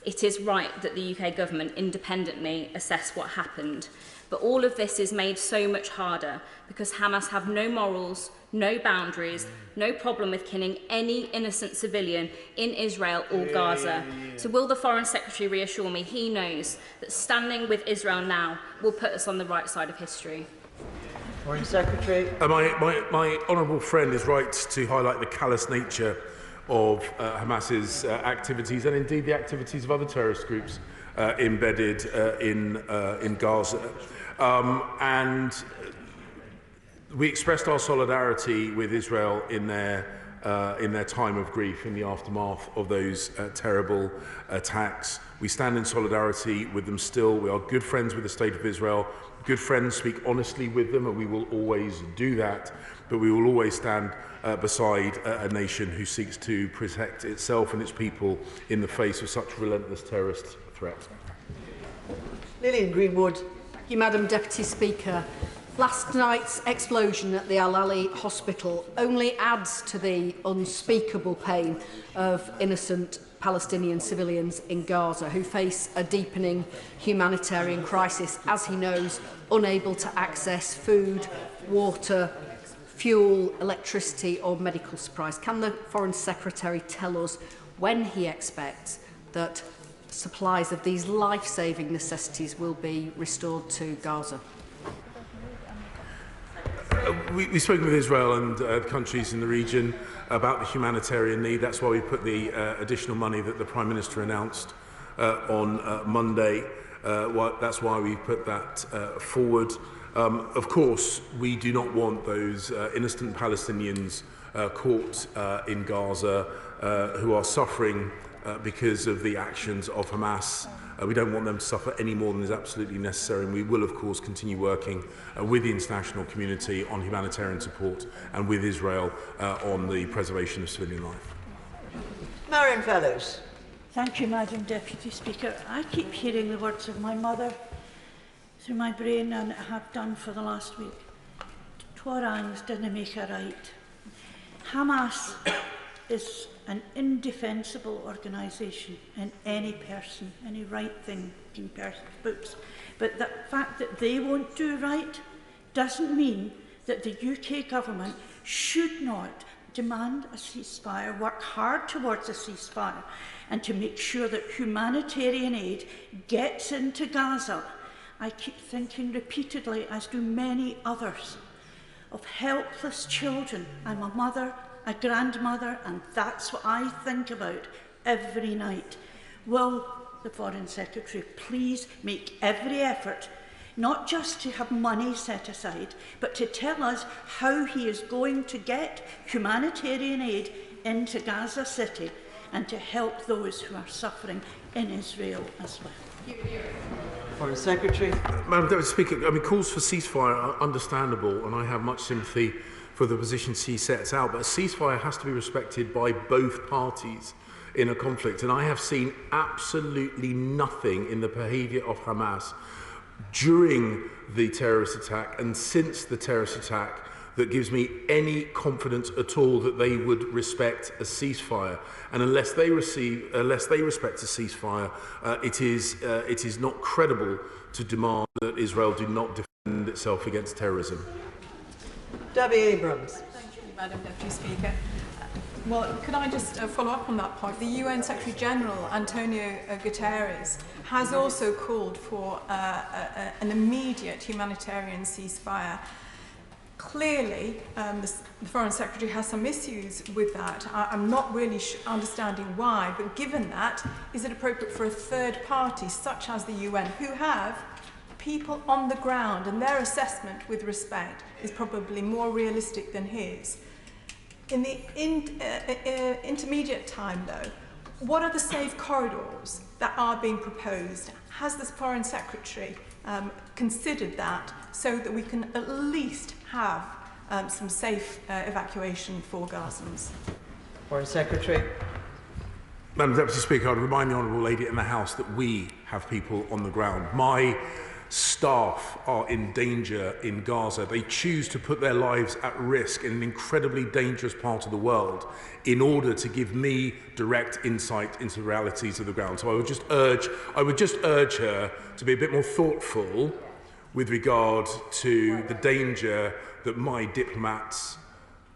It is right that the UK government independently assess what happened, but all of this is made so much harder because Hamas have no morals, no boundaries, no problem with killing any innocent civilian in Israel or Gaza. So will the Foreign Secretary reassure me he knows that standing with Israel now will put us on the right side of history? Foreign Secretary. My honourable friend is right to highlight the callous nature of Hamas's activities and indeed the activities of other terrorist groups embedded in Gaza. And we expressed our solidarity with Israel in their time of grief, in the aftermath of those terrible attacks. We stand in solidarity with them still. We are good friends with the State of Israel. Good friends speak honestly with them, and we will always do that. But we will always stand beside a nation who seeks to protect itself and its people in the face of such relentless terrorist threats. Lillian Greenwood. Thank you, Madam Deputy Speaker. Last night's explosion at the Ahli hospital only adds to the unspeakable pain of innocent Palestinian civilians in Gaza who face a deepening humanitarian crisis, as he knows, unable to access food, water, fuel, electricity or medical supplies. Can the Foreign Secretary tell us when he expects that supplies of these life-saving necessities will be restored to Gaza? We've spoken with Israel and countries in the region about the humanitarian need. That's why we put the additional money that the Prime Minister announced on Monday. That's why we put that forward. Of course, we do not want those innocent Palestinians caught in Gaza who are suffering because of the actions of Hamas. We don't want them to suffer any more than is absolutely necessary, and we will, of course, continue working with the international community on humanitarian support and with Israel on the preservation of civilian life. Marion Fellows. Thank you, Madam Deputy Speaker. I keep hearing the words of my mother through my brain, and have done for the last week. Twa wrongs didn't make a right. Hamas is an indefensible organisation in any person, any right-thinking person's books. But the fact that they won't do right doesn't mean that the UK government should not demand a ceasefire, work hard towards a ceasefire, and to make sure that humanitarian aid gets into Gaza. I keep thinking repeatedly, as do many others, of helpless children. I'm a mother, a grandmother, and that's what I think about every night. Will the Foreign Secretary please make every effort, not just to have money set aside, but to tell us how he is going to get humanitarian aid into Gaza City and to help those who are suffering in Israel as well? Foreign Secretary. Madam Deputy Speaker, calls for ceasefire are understandable, and I have much sympathy for the position she sets out, but a ceasefire has to be respected by both parties in a conflict, and I have seen absolutely nothing in the behaviour of Hamas during the terrorist attack and since the terrorist attack that gives me any confidence at all that they would respect a ceasefire. And unless they respect a ceasefire, it is not credible to demand that Israel do not defend itself against terrorism. Debbie Abrams. Thank you, Madam Deputy Speaker. Well, could I just follow up on that point? The UN Secretary General, Antonio Guterres, has also called for an immediate humanitarian ceasefire. Clearly, the Foreign Secretary has some issues with that. I'm not really understanding why, but given that, is it appropriate for a third party, such as the UN, who have people on the ground, and their assessment with respect is probably more realistic than his? In the intermediate time, though, what are the safe corridors that are being proposed? Has the Foreign Secretary considered that so that we can at least have some safe evacuation for Gazans? Foreign Secretary. Madam Deputy Speaker, I'd remind the Honourable Lady in the House that we have people on the ground. My staff are in danger in Gaza. They choose to put their lives at risk in an incredibly dangerous part of the world in order to give me direct insight into the realities of the ground. So I would just urge her to be a bit more thoughtful with regard to the danger that my diplomats,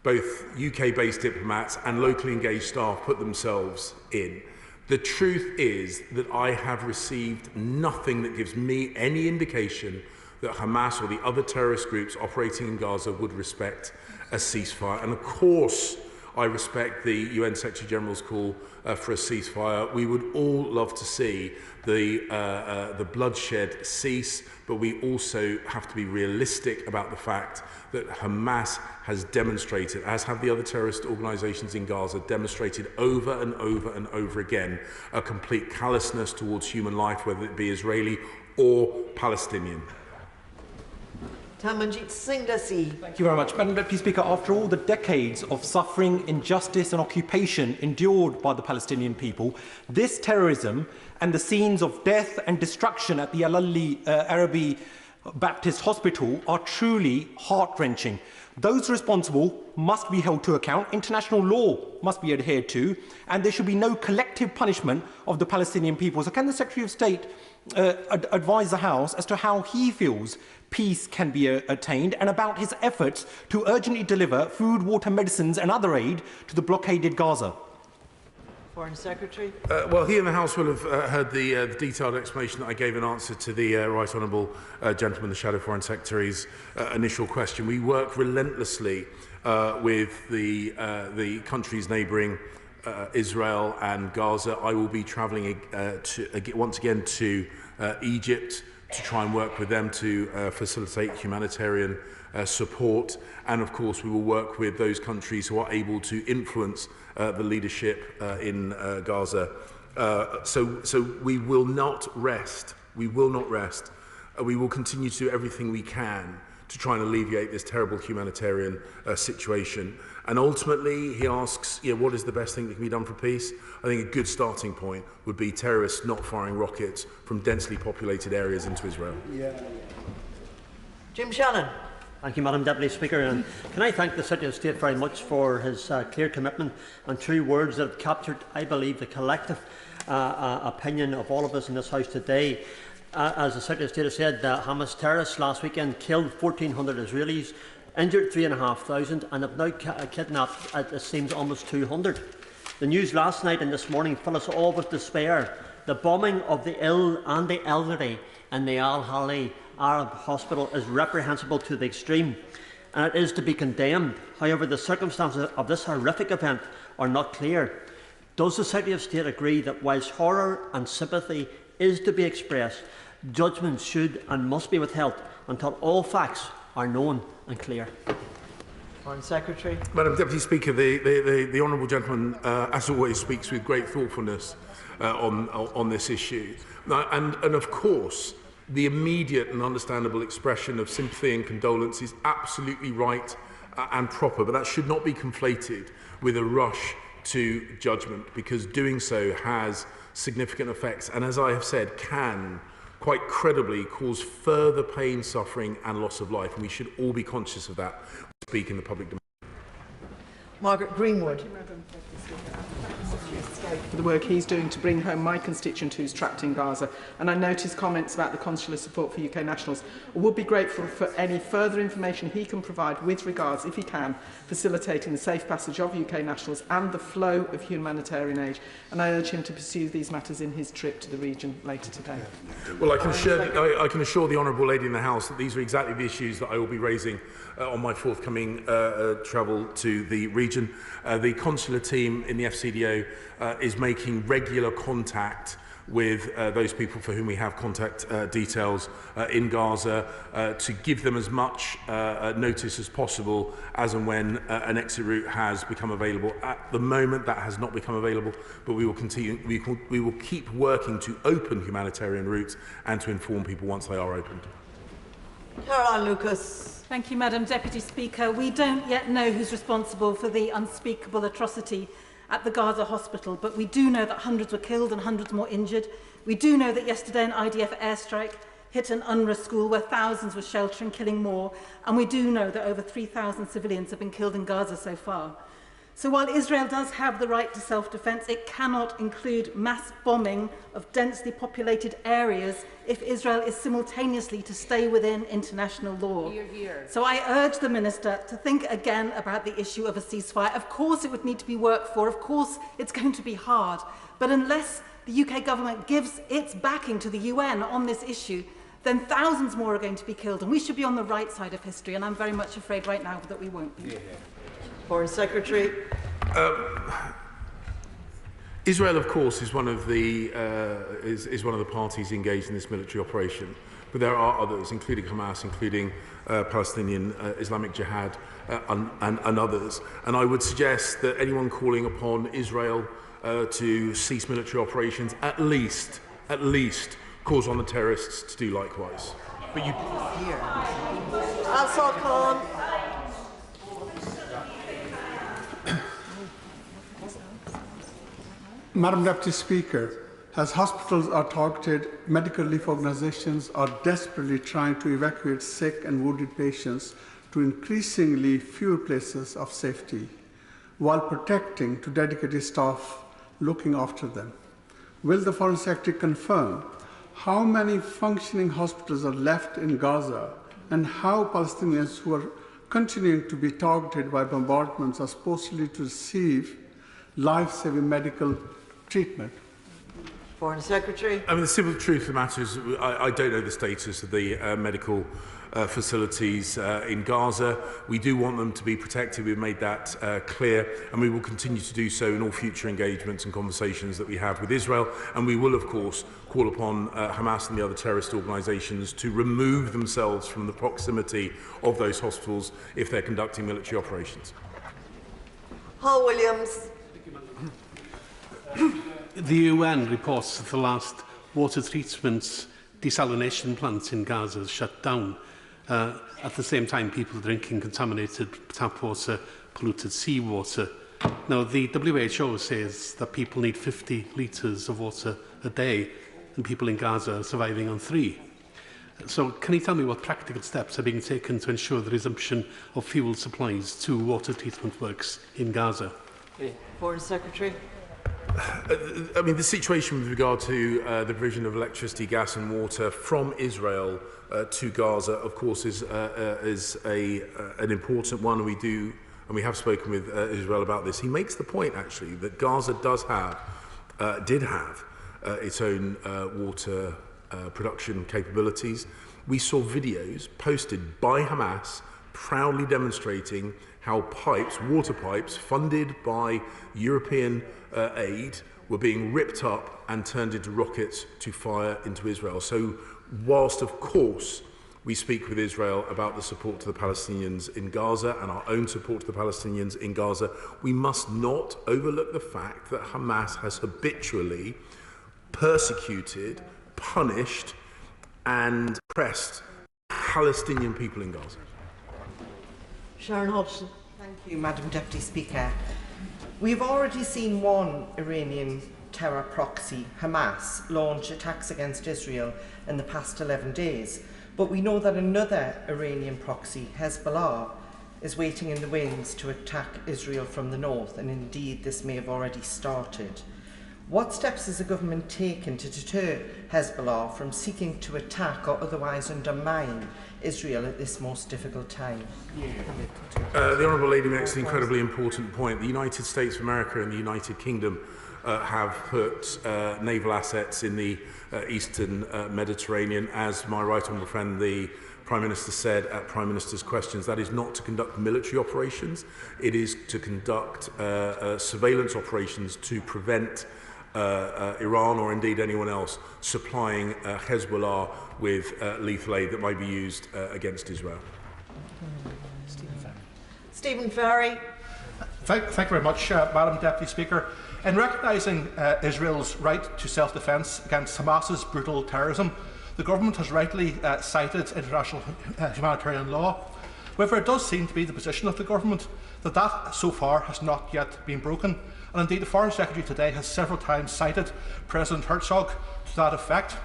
both UK-based diplomats and locally engaged staff, put themselves in. The truth is that I have received nothing that gives me any indication that Hamas or the other terrorist groups operating in Gaza would respect a ceasefire. And of course, I respect the UN Secretary-General's call for a ceasefire. We would all love to see the bloodshed cease, but we also have to be realistic about the fact that Hamas has demonstrated, as have the other terrorist organisations in Gaza, demonstrated over and over and over again a complete callousness towards human life, whether it be Israeli or Palestinian. Tamanjit Singh Dasi. Thank you very much. Madam Deputy Speaker, after all the decades of suffering, injustice and occupation endured by the Palestinian people, this terrorism and the scenes of death and destruction at the Ahli Arabi Baptist Hospital are truly heart-wrenching. Those responsible must be held to account, international law must be adhered to, and there should be no collective punishment of the Palestinian people. So can the Secretary of State advise the House as to how he feels peace can be attained and about his efforts to urgently deliver food, water, medicines and other aid to the blockaded Gaza? Foreign Secretary. Well, he and the House will have heard the detailed explanation that I gave in answer to the Right Honourable Gentleman, the Shadow Foreign Secretary's initial question. We work relentlessly with the countries neighbouring Israel and Gaza. I will be travelling once again to Egypt to try and work with them to facilitate humanitarian support. And of course, we will work with those countries who are able to influence the leadership in Gaza. So we will not rest. We will not rest. We will continue to do everything we can to try and alleviate this terrible humanitarian situation. And ultimately, he asks, what is the best thing that can be done for peace? I think a good starting point would be terrorists not firing rockets from densely populated areas into Israel. Jim Shannon. Thank you, Madam Deputy Speaker. And can I thank the Secretary of State very much for his clear commitment and true words that have captured, I believe, the collective opinion of all of us in this House today. As the Secretary of State has said, the Hamas terrorists last weekend killed 1,400 Israelis, injured 3,500 and have now kidnapped, it seems, almost 200. The news last night and this morning fill us all with despair. The bombing of the ill and the elderly in the Ahli Arab Hospital is reprehensible to the extreme, and it is to be condemned. However, the circumstances of this horrific event are not clear. Does the Secretary of State agree that whilst horror and sympathy is to be expressed, judgment should and must be withheld until all facts are known and clear? Foreign Secretary. Madam Deputy Speaker, the Honourable Gentleman, as always, speaks with great thoughtfulness on this issue. And of course, the immediate and understandable expression of sympathy and condolence is absolutely right and proper, but that should not be conflated with a rush to judgment, because doing so has significant effects and, as I have said, can quite credibly cause further pain, suffering and loss of life, and we should all be conscious of that when we speak in the public domain. Margaret Greenwood. For the work he's doing to bring home my constituent who's trapped in Gaza, and I note his comments about the consular support for UK nationals. I would be grateful for any further information he can provide with regards, if he can, facilitating the safe passage of UK nationals and the flow of humanitarian aid, and I urge him to pursue these matters in his trip to the region later today. Well, I can assure the Honourable Lady in the House that these are exactly the issues that I will be raising on my forthcoming travel to the region. The consular team in the FCDO is making regular contact with those people for whom we have contact details in Gaza to give them as much notice as possible as and when an exit route has become available. At the moment, that has not become available, but we will continue. We will keep working to open humanitarian routes and to inform people once they are opened. Caroline Lucas. Thank you, Madam Deputy Speaker. We don't yet know who's responsible for the unspeakable atrocity at the Gaza hospital, but we do know that hundreds were killed and hundreds more injured. We do know that yesterday an IDF airstrike hit an UNRWA school where thousands were sheltering, killing more, and we do know that over 3,000 civilians have been killed in Gaza so far. So while Israel does have the right to self-defence, it cannot include mass bombing of densely populated areas if Israel is simultaneously to stay within international law. Hear, hear. So I urge the Minister to think again about the issue of a ceasefire. Of course it would need to be worked for, of course it's going to be hard, but unless the UK government gives its backing to the UN on this issue, then thousands more are going to be killed, and we should be on the right side of history, and I'm very much afraid right now that we won't be. Yeah. Foreign Secretary. Israel, of course, is one of the parties engaged in this military operation, but there are others, including Hamas, including Palestinian Islamic Jihad, and others. And I would suggest that anyone calling upon Israel to cease military operations at least calls on the terrorists to do likewise. But you. Asal Khan. Madam Deputy Speaker, as hospitals are targeted, medical relief organisations are desperately trying to evacuate sick and wounded patients to increasingly fewer places of safety, while protecting to dedicated staff looking after them. Will the Foreign Secretary confirm how many functioning hospitals are left in Gaza and how Palestinians who are continuing to be targeted by bombardments are supposedly to receive life-saving medical treatment? Foreign Secretary. I mean, the simple truth of the matter is I don't know the status of the medical facilities in Gaza. We do want them to be protected. We've made that clear, and we will continue to do so in all future engagements and conversations that we have with Israel. And we will, of course, call upon Hamas and the other terrorist organisations to remove themselves from the proximity of those hospitals if they're conducting military operations. Hal Williams. The UN reports that the last water treatment desalination plants in Gaza has shut down. At the same time, people are drinking contaminated tap water, polluted seawater. Now, the WHO says that people need 50 litres of water a day, and people in Gaza are surviving on 3. So, can you tell me what practical steps are being taken to ensure the resumption of fuel supplies to water treatment works in Gaza? Foreign Secretary. I mean, the situation with regard to the provision of electricity, gas and water from Israel to Gaza, of course, is an important one. We have spoken with Israel about this. He makes the point, actually, that Gaza did have its own water production capabilities. We saw videos posted by Hamas proudly demonstrating how water pipes funded by European aid were being ripped up and turned into rockets to fire into Israel. So whilst, of course, we speak with Israel about the support to the Palestinians in Gaza and our own support to the Palestinians in Gaza, we must not overlook the fact that Hamas has habitually persecuted, punished and oppressed Palestinian people in Gaza. Sharon Hodgson. Thank you, Madam Deputy Speaker. We've already seen one Iranian terror proxy, Hamas, launch attacks against Israel in the past 11 days. But we know that another Iranian proxy, Hezbollah, is waiting in the wings to attack Israel from the north, and indeed this may have already started. What steps has the government taken to deter Hezbollah from seeking to attack or otherwise undermine Israel at this most difficult time? The Honourable Lady makes an incredibly important point. The United States of America and the United Kingdom have put naval assets in the eastern Mediterranean. As my right honourable friend, the Prime Minister, said at Prime Minister's questions, that is not to conduct military operations. It is to conduct surveillance operations to prevent Iran or indeed anyone else supplying Hezbollah with lethal aid that might be used against Israel. Stephen Ferry. Thank you very much, Madam Deputy Speaker. In recognising Israel's right to self-defence against Hamas's brutal terrorism, the government has rightly cited international humanitarian law. However, it does seem to be the position of the government that so far has not yet been broken. And indeed, the Foreign Secretary today has several times cited President Herzog to that effect.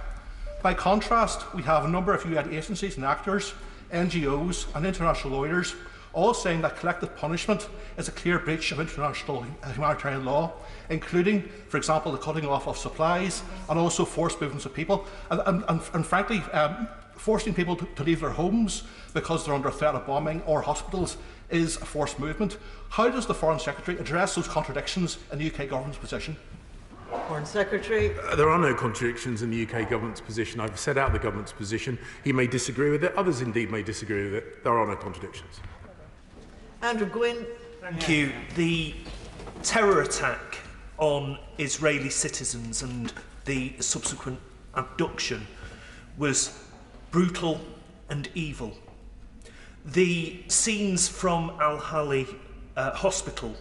By contrast, we have a number of UN agencies and actors, NGOs and international lawyers all saying that collective punishment is a clear breach of international humanitarian law, including, for example, the cutting off of supplies and also forced movements of people, and frankly, forcing people to leave their homes because they're under threat of bombing or hospitals is a forced movement. How does the Foreign Secretary address those contradictions in the UK government's position? Foreign Secretary. There are no contradictions in the UK government's position. I've set out the government's position. He may disagree with it. Others indeed may disagree with it. There are no contradictions. Andrew Gwynn. Thank you. The terror attack on Israeli citizens and the subsequent abduction was brutal and evil. The scenes from Ahli hospital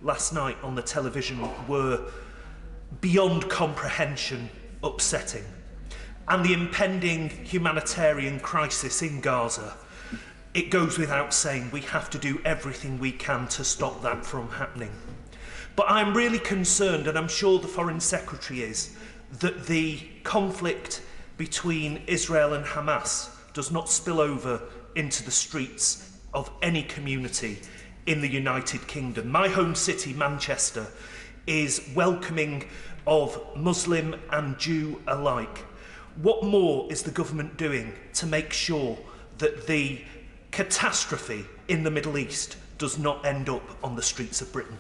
last night on the television were beyond comprehension upsetting. And the impending humanitarian crisis in Gaza, it goes without saying we have to do everything we can to stop that from happening. But I'm really concerned, and I'm sure the Foreign Secretary is, that the conflict between Israel and Hamas does not spill over into the streets of any community in the United Kingdom. My home city, Manchester, is welcoming of Muslim and Jew alike. What more is the government doing to make sure that the catastrophe in the Middle East does not end up on the streets of Britain?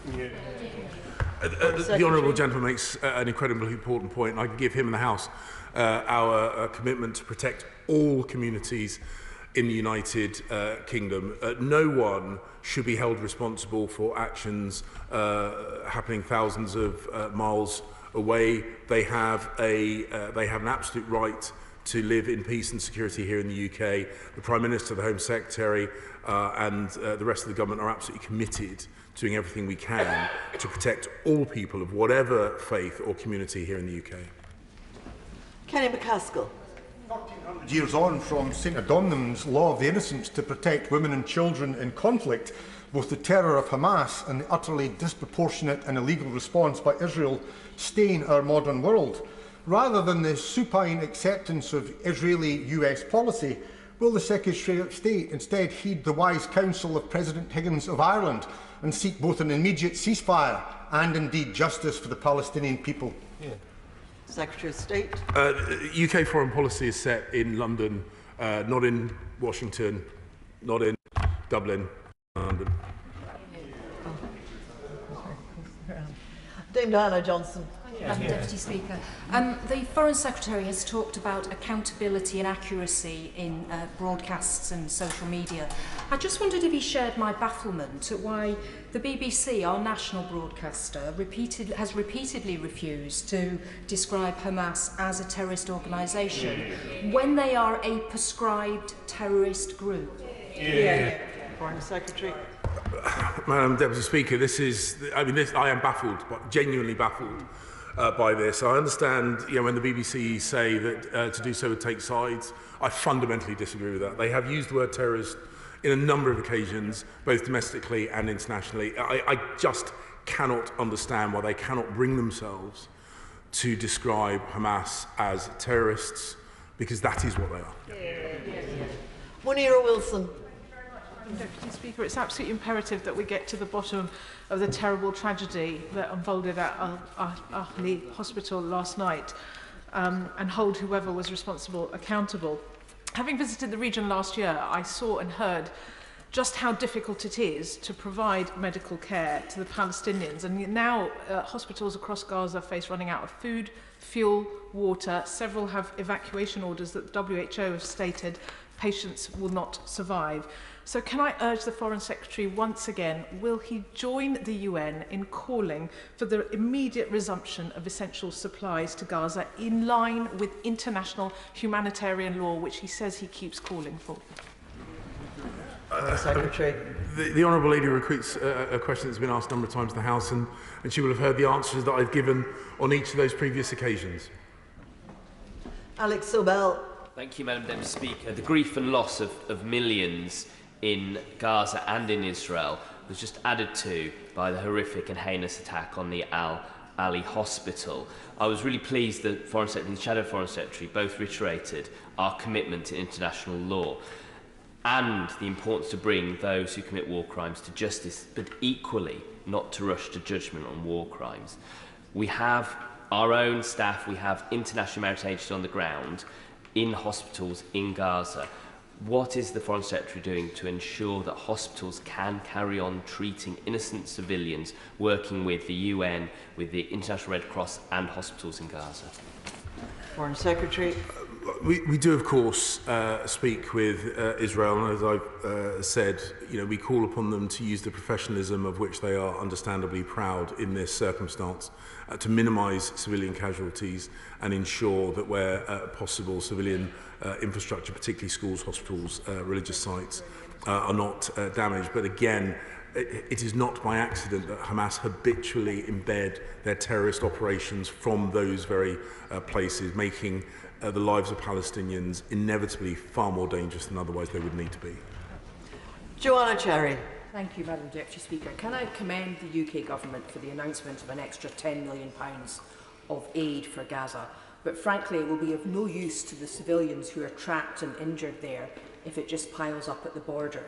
The honourable gentleman makes an incredibly important point, and I can give him and the House our commitment to protect all communities in the United Kingdom. No one should be held responsible for actions happening thousands of miles away. They have an absolute right to live in peace and security here in the UK. The Prime Minister, the Home Secretary and the rest of the government are absolutely committed to doing everything we can to protect all people of whatever faith or community here in the UK. Kenny McCaskill. 100 years on from St Adonam's Law of the Innocents to protect women and children in conflict, both the terror of Hamas and the utterly disproportionate and illegal response by Israel stain our modern world. Rather than the supine acceptance of Israeli-US policy, will the Secretary of State instead heed the wise counsel of President Higgins of Ireland and seek both an immediate ceasefire and indeed justice for the Palestinian people? Yeah. Secretary of State. UK foreign policy is set in London, not in Washington, not in Dublin, London. Dame Diana Johnson. Madam Deputy Speaker, the Foreign Secretary has talked about accountability and accuracy in broadcasts and social media. I just wondered if he shared my bafflement at why the BBC, our national broadcaster, has repeatedly refused to describe Hamas as a terrorist organisation when they are a prescribed terrorist group. Yeah. Foreign Secretary. Madam Deputy Speaker, I am baffled, genuinely baffled by this. I understand, when the BBC say that to do so would take sides. I fundamentally disagree with that. They have used the word terrorist in a number of occasions, both domestically and internationally. I just cannot understand why they cannot bring themselves to describe Hamas as terrorists, because that is what they are. Munira Wilson. Deputy Speaker, it's absolutely imperative that we get to the bottom of the terrible tragedy that unfolded at Ahli hospital last night and hold whoever was responsible accountable. Having visited the region last year, I saw and heard just how difficult it is to provide medical care to the Palestinians. And now hospitals across Gaza face running out of food, fuel, water. Several have evacuation orders that the WHO have stated patients will not survive. So can I urge the Foreign Secretary once again, will he join the UN in calling for the immediate resumption of essential supplies to Gaza in line with international humanitarian law, which he says he keeps calling for? Secretary. The Honourable Lady repeats a question that's been asked a number of times in the House, and she will have heard the answers that I've given on each of those previous occasions. Alex Sobel. Thank you, Madam Deputy Speaker. The grief and loss of millions in Gaza and in Israel was just added to by the horrific and heinous attack on the Al Ahli Hospital. I was really pleased that Foreign Secretary and the Shadow Foreign Secretary both reiterated our commitment to international law and the importance to bring those who commit war crimes to justice, but equally not to rush to judgment on war crimes. We have our own staff, we have international humanitarian agencies on the ground in hospitals in Gaza. What is the Foreign Secretary doing to ensure that hospitals can carry on treating innocent civilians, working with the UN, with the International Red Cross and hospitals in Gaza? Foreign Secretary. We do, of course, speak with Israel, and as I've said, we call upon them to use the professionalism of which they are understandably proud in this circumstance, to minimise civilian casualties and ensure that where possible civilian infrastructure, particularly schools, hospitals, religious sites, are not damaged. But again, it is not by accident that Hamas habitually embed their terrorist operations from those very places, making the lives of Palestinians inevitably far more dangerous than otherwise they would need to be. Joanna Cherry. Thank you, Madam Deputy Speaker. Can I commend the UK Government for the announcement of an extra £10 million of aid for Gaza? But frankly, it will be of no use to the civilians who are trapped and injured there if it just piles up at the border.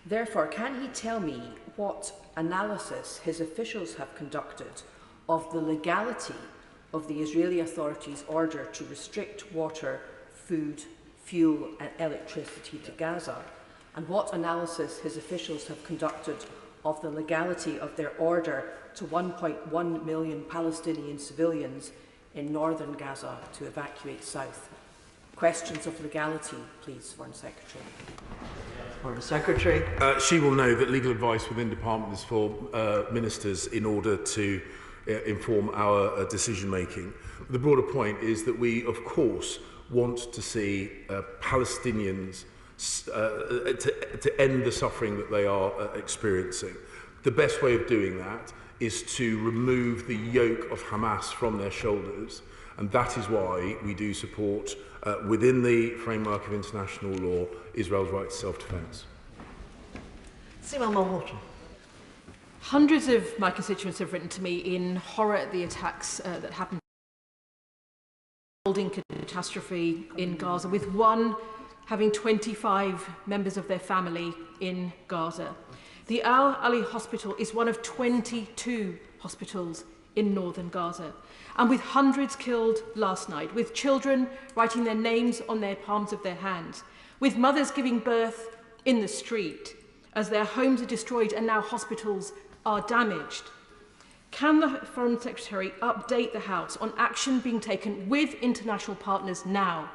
Therefore, can he tell me what analysis his officials have conducted of the legality of the Israeli authorities' order to restrict water, food, fuel and electricity to Gaza, and what analysis his officials have conducted of the legality of their order to 1.1 million Palestinian civilians in northern Gaza to evacuate south? Questions of legality, please, Foreign Secretary. Foreign Secretary. She will know that legal advice within Department is for ministers in order to inform our decision-making. The broader point is that we, of course, want to see Palestinians to end the suffering that they are experiencing. The best way of doing that is to remove the yoke of Hamas from their shoulders, and that is why we do support, within the framework of international law, Israel's right to self-defence. Simon Malhotra. Hundreds of my constituents have written to me in horror at the attacks that happened. Holding catastrophe in Gaza, with one having 25 members of their family in Gaza. The Ahli Hospital is one of 22 hospitals in northern Gaza, and with hundreds killed last night, with children writing their names on their palms of their hands, with mothers giving birth in the street as their homes are destroyed and now hospitals are damaged. Can the Foreign Secretary update the House on action being taken with international partners now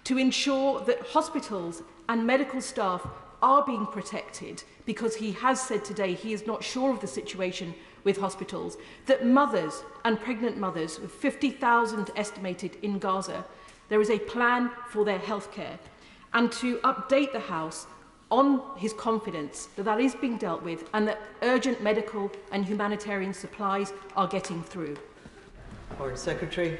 to ensure that hospitals and medical staff are being protected, because he has said today he is not sure of the situation with hospitals, that mothers and pregnant mothers, with 50,000 estimated in Gaza, there is a plan for their healthcare, and to update the House on his confidence that that is being dealt with and that urgent medical and humanitarian supplies are getting through. Foreign Secretary.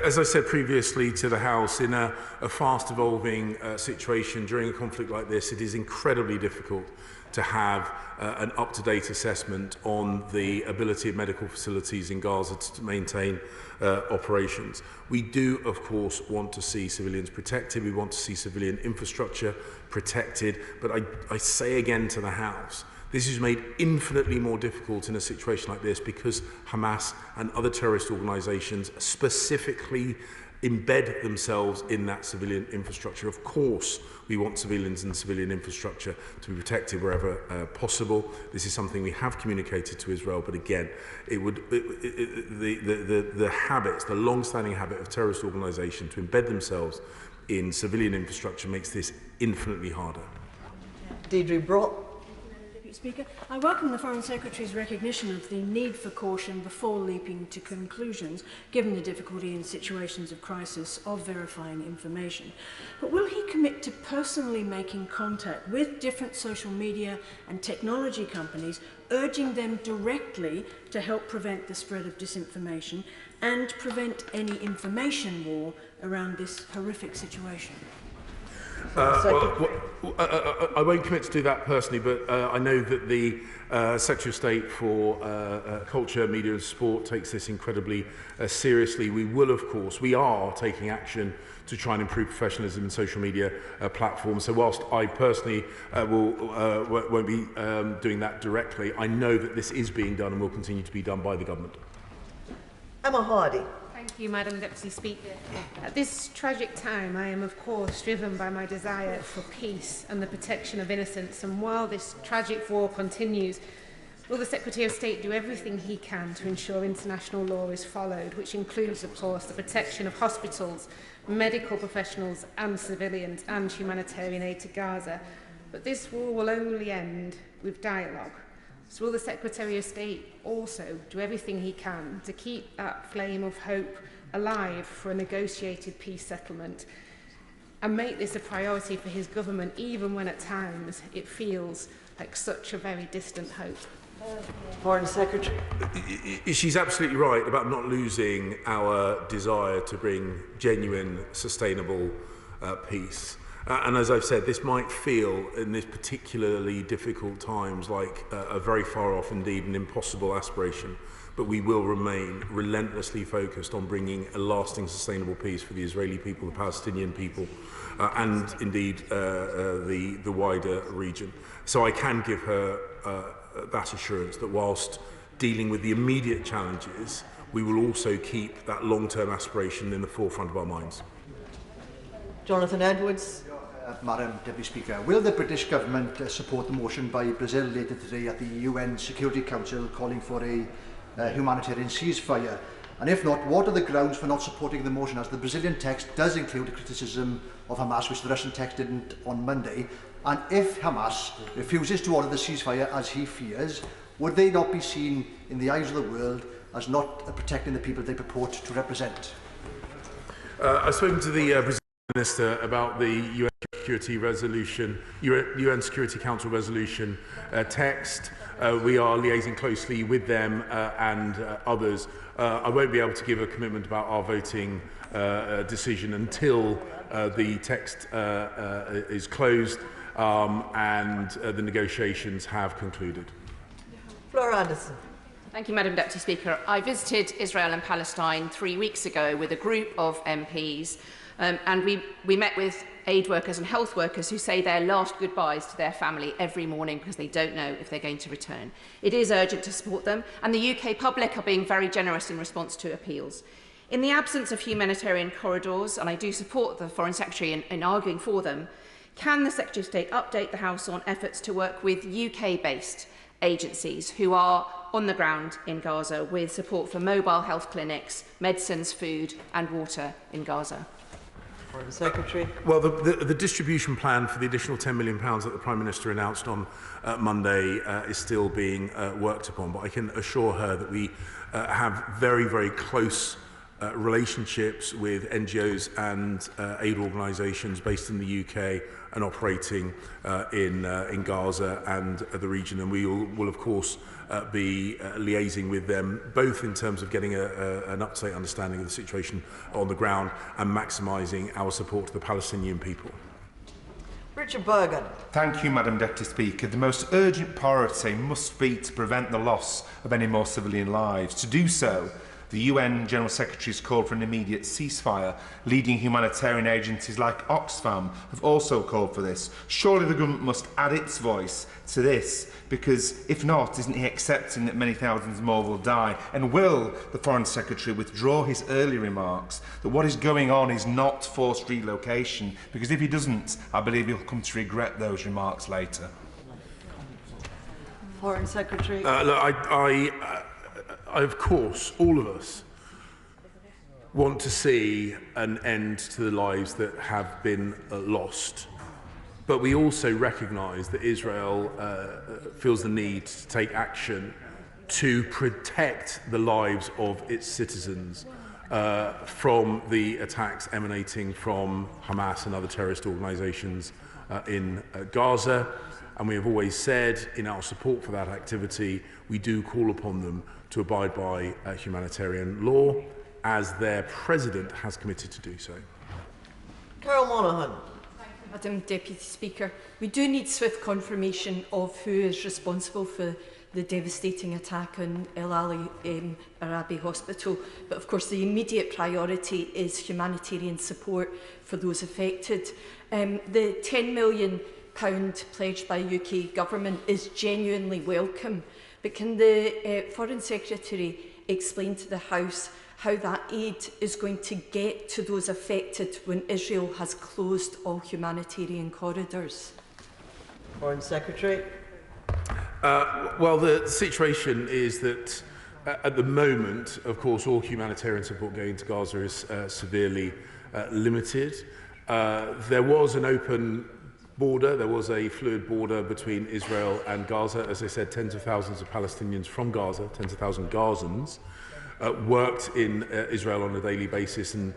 As I said previously to the House, in a fast-evolving situation during a conflict like this, it is incredibly difficult to have an up-to-date assessment on the ability of medical facilities in Gaza to maintain operations. We do, of course, want to see civilians protected. We want to see civilian infrastructure protected. But I say again to the House, this is made infinitely more difficult in a situation like this because Hamas and other terrorist organisations specifically embed themselves in that civilian infrastructure. Of course, we want civilians and civilian infrastructure to be protected wherever possible. This is something we have communicated to Israel, but again, the habits, the long-standing habit of terrorist organisations to embed themselves in civilian infrastructure makes this infinitely harder. Deirdre Brott. Speaker, I welcome the Foreign Secretary's recognition of the need for caution before leaping to conclusions, given the difficulty in situations of crisis of verifying information. But will he commit to personally making contact with different social media and technology companies, urging them directly to help prevent the spread of disinformation and prevent any information war around this horrific situation? I won't commit to do that personally, but I know that the Secretary of State for Culture, Media and Sport takes this incredibly seriously. We are taking action to try and improve professionalism in social media platforms. So whilst I personally won't be doing that directly, I know that this is being done and will continue to be done by the government. Emma Hardy. Thank you, Madam Deputy Speaker. At this tragic time, I am, of course, driven by my desire for peace and the protection of innocents. And while this tragic war continues, will the Secretary of State do everything he can to ensure international law is followed, which includes, of course, the protection of hospitals, medical professionals and civilians, and humanitarian aid to Gaza? But this war will only end with dialogue. So will the Secretary of State also do everything he can to keep that flame of hope alive for a negotiated peace settlement and make this a priority for his government, even when at times it feels like such a very distant hope? Foreign Secretary. She's absolutely right about not losing our desire to bring genuine, sustainable peace. And as I've said, this might feel, in this particularly difficult times, like a very far off, indeed an impossible aspiration, but we will remain relentlessly focused on bringing a lasting, sustainable peace for the Israeli people, the Palestinian people, and indeed the wider region. So I can give her that assurance that whilst dealing with the immediate challenges, we will also keep that long-term aspiration in the forefront of our minds. Jonathan Edwards. Madam Deputy Speaker, will the British Government support the motion by Brazil later today at the UN Security Council calling for a humanitarian ceasefire? And if not, what are the grounds for not supporting the motion, as the Brazilian text does include a criticism of Hamas, which the Russian text didn't on Monday? And if Hamas refuses to order the ceasefire, as he fears, would they not be seen in the eyes of the world as not protecting the people they purport to represent? I've spoken to the Brazilian Minister about the UN Security Council resolution text. We are liaising closely with them and others. I won't be able to give a commitment about our voting decision until the text is closed and the negotiations have concluded. Flora Anderson. Thank you, Madam Deputy Speaker. I visited Israel and Palestine 3 weeks ago with a group of MPs, and we met with aid workers and health workers who say their last goodbyes to their family every morning because they don't know if they're going to return. It is urgent to support them, and the UK public are being very generous in response to appeals. In the absence of humanitarian corridors, and I do support the Foreign Secretary in arguing for them, can the Secretary of State update the House on efforts to work with UK-based agencies who are on the ground in Gaza with support for mobile health clinics, medicines, food and water in Gaza? Foreign Secretary. Well, the distribution plan for the additional £10 million that the Prime Minister announced on Monday is still being worked upon, but I can assure her that we have very, very close relationships with NGOs and aid organisations based in the UK and operating in Gaza and the region, and we will of course be liaising with them both in terms of getting an up-to-date understanding of the situation on the ground and maximising our support to the Palestinian people. Richard Bergen. Thank you, Madam Deputy Speaker. The most urgent priority must be to prevent the loss of any more civilian lives. To do so, the UN General Secretary has called for an immediate ceasefire. Leading humanitarian agencies like Oxfam have also called for this. Surely the government must add its voice to this, because if not, isn't he accepting that many thousands more will die? And will the Foreign Secretary withdraw his earlier remarks that what is going on is not forced relocation? Because if he doesn't, I believe he'll come to regret those remarks later. Foreign Secretary. Look, of course, all of us want to see an end to the lives that have been lost. But we also recognise that Israel feels the need to take action to protect the lives of its citizens from the attacks emanating from Hamas and other terrorist organisations in Gaza. And we have always said in our support for that activity, we do call upon them to abide by humanitarian law, as their president has committed to do so. Carol Monaghan. Thank you, Madam Deputy Speaker, we do need swift confirmation of who is responsible for the devastating attack on Ahli Arabi Hospital, but of course the immediate priority is humanitarian support for those affected. The £10 million pledged by UK government is genuinely welcome, but can the Foreign Secretary explain to the House how that aid is going to get to those affected when Israel has closed all humanitarian corridors? Foreign Secretary. Well, the situation is that at the moment, of course, all humanitarian support going to Gaza is severely limited. There was an open border, there was a fluid border between Israel and Gaza. As I said, tens of thousands of Palestinians from Gaza, tens of thousands of Gazans, worked in Israel on a daily basis and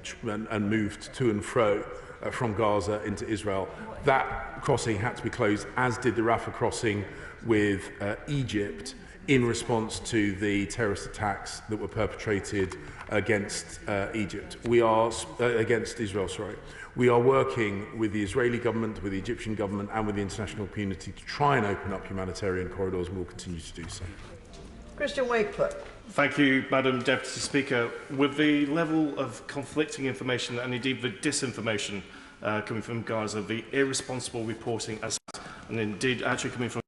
moved to and fro from Gaza into Israel. That crossing had to be closed, as did the Rafah crossing with Egypt in response to the terrorist attacks that were perpetrated against Egypt. We are against Israel, sorry. We are working with the Israeli government, with the Egyptian government and with the international community to try and open up humanitarian corridors, and we'll continue to do so. Christian Wakefield. Thank you, Madam Deputy Speaker. With the level of conflicting information and indeed the disinformation coming from Gaza, the irresponsible reporting and indeed actually coming from